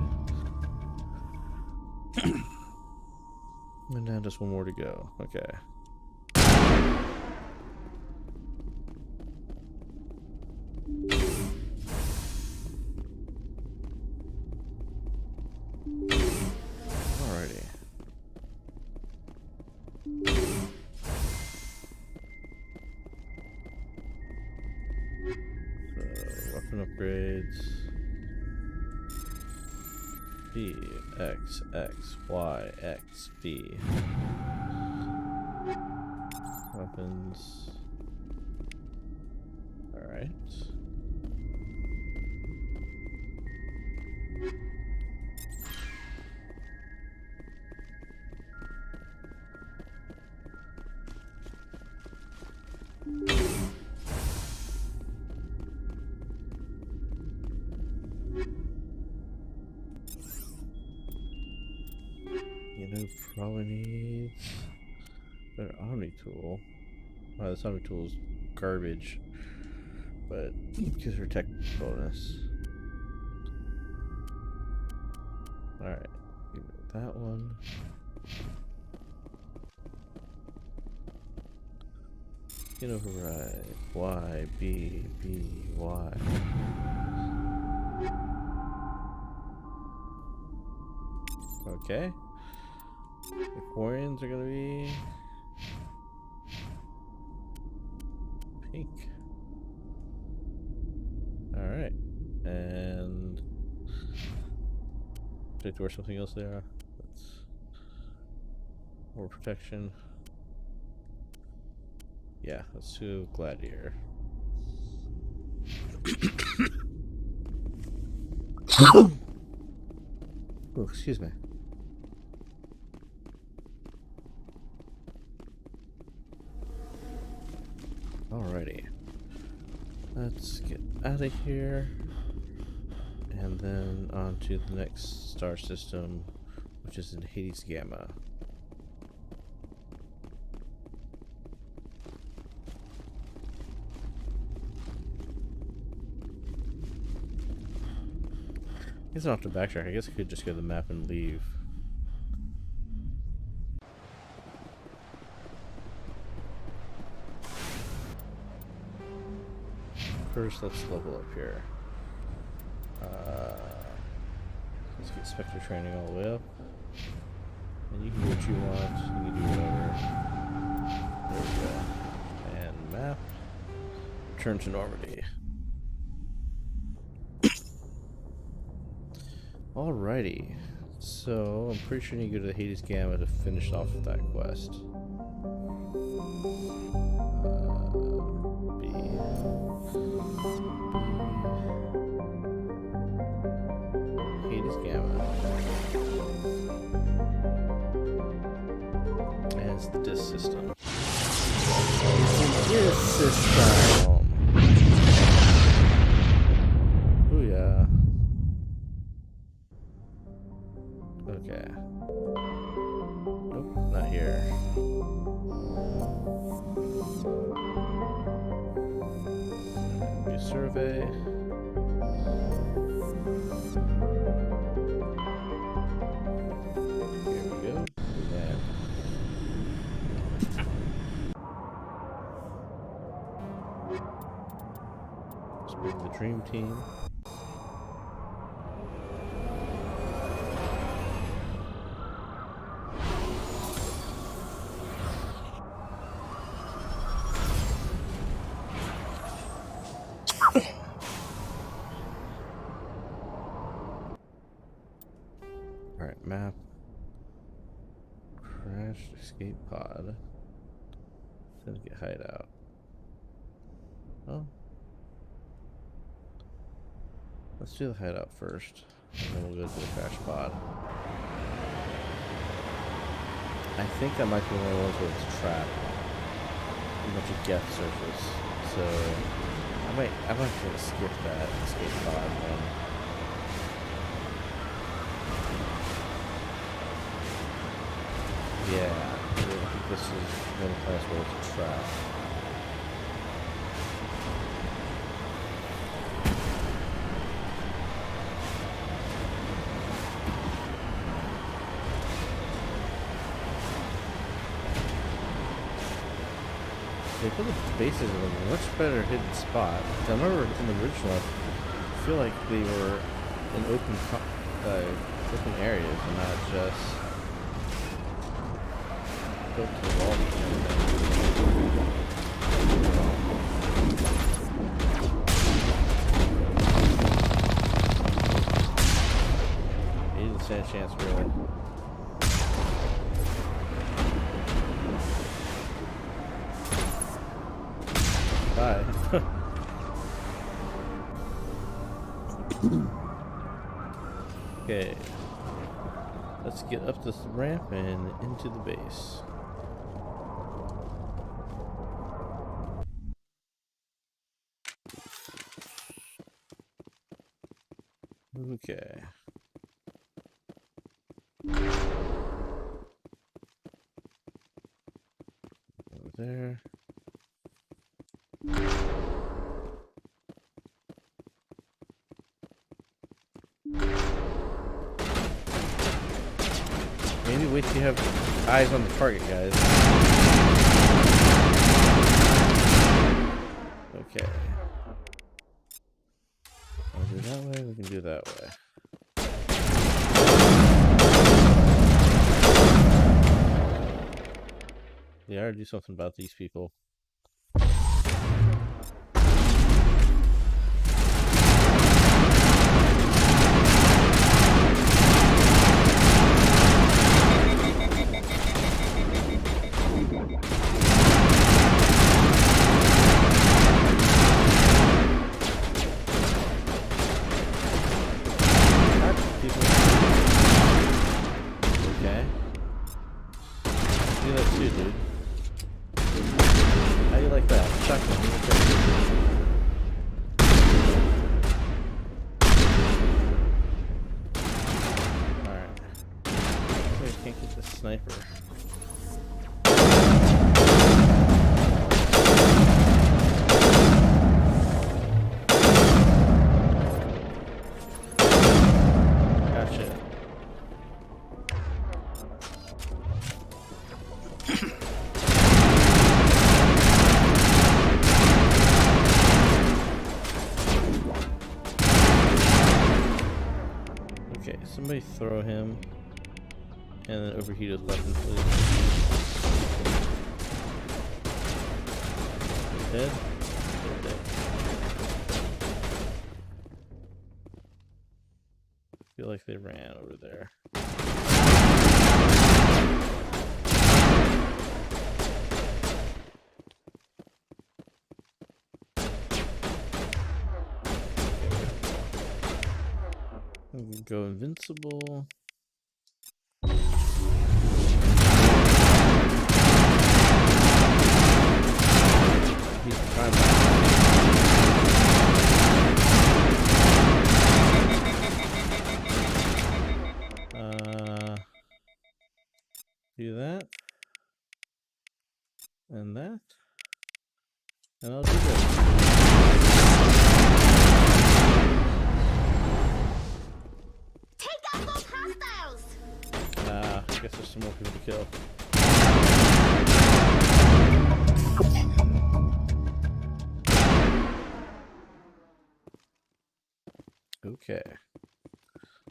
S1: And now just one more to go. Okay. Alrighty. So, weapon upgrades. B, X, X, Y, X, B. Weapons. Alright. You know, probably needs better Omni tool. Wow, this Omni tool is garbage, but it gives her tech bonus. Alright, that one. Get override. Y, B, B, Y. Okay. The Quarians are gonna be pink. Alright. And do I have to wear something else there? That's more protection. Yeah, let's do Gladiator. Oh, excuse me. Alrighty. Let's get out of here. And then on to the next star system, which is in Hades Gamma. I guess I don't have to backtrack. I guess I could just go to the map and leave. First, let's level up here. Let's get Spectre training all the way up. And you can do what you want. You can do whatever. There we go. And map. Return to Normandy. Alrighty, so I'm pretty sure you need to go to the Hades Gamma to finish off that quest. B. Hades Gamma. And it's the disc system. Disc system. Booyah. Okay. Nope, not here. Do survey. Here we go. And let's bring the dream team. Alright, map. Crashed escape pod. Syndicate hideout. Oh. Let's do the hideout first. And then we'll go to the crash pod. I think that might be one of those where it's trapped. A bunch of Geth surface. So I might try to skip that escape pod one. Yeah, I think this is one place where it's a trap. They put the bases in a much better hidden spot. I remember in the original, I feel like they were in open areas and not just built to the wall. He didn't stand a chance, really. Bye. Okay. Let's get up this ramp and into the base. Okay. Over there. Maybe wait till you have eyes on the target, guys. Okay. I'll do that way, we can do that way. Yeah, I gotta do something about these people. Okay. Do that too, dude. How do you like that? Shotgun. Alright. I can't get the sniper. Gotcha. Okay, somebody throw him and then overheat his weapon, please. Dead? They're dead. I feel like they ran over there. We can go invincible. He's trying Do that. And that. And I'll do this.
S13: Take out those hostiles!
S1: I guess there's some more people to kill. Okay.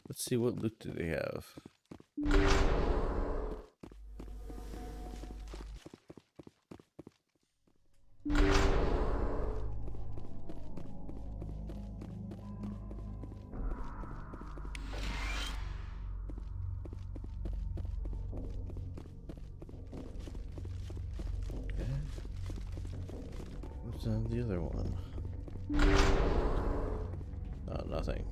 S1: Let's see, what loot do they have? What's on the other one? Oh, nothing.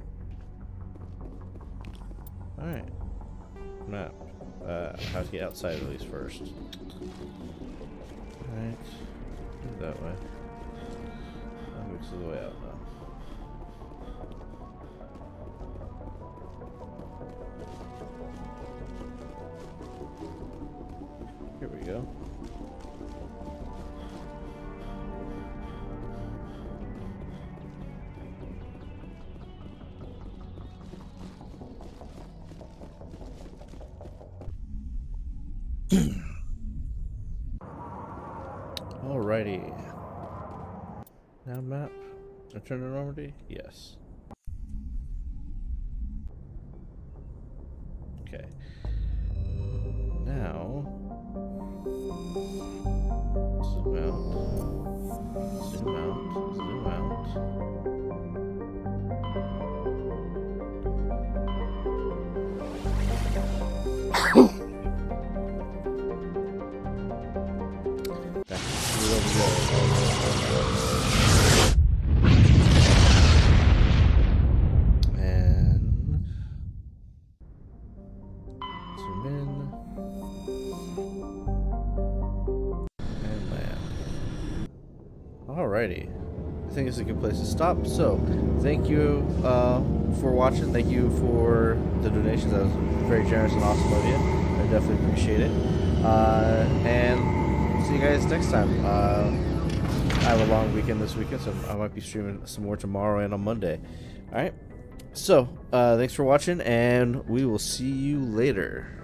S1: Alright. Map. How to get outside at least first. Alright. That way. This is the way out now. Here we go. Alrighty. Now map. Return to Normandy? Yes. Okay. Now zoom out. Zoom out. Zoom out. And zoom in and land. Alrighty, I think it's a good place to stop. So thank you for watching. Thank you for the donations. That was very generous and awesome of you. I definitely appreciate it. And see you guys next time. I have a long weekend this weekend, so I might be streaming some more tomorrow and on Monday. Alright, so thanks for watching, and we will see you later.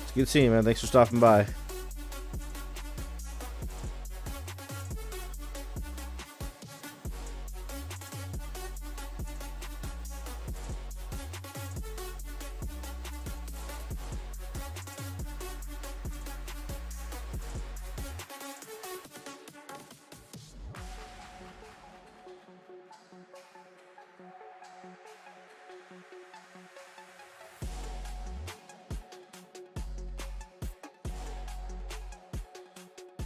S1: It's good seeing you, man. Thanks for stopping by.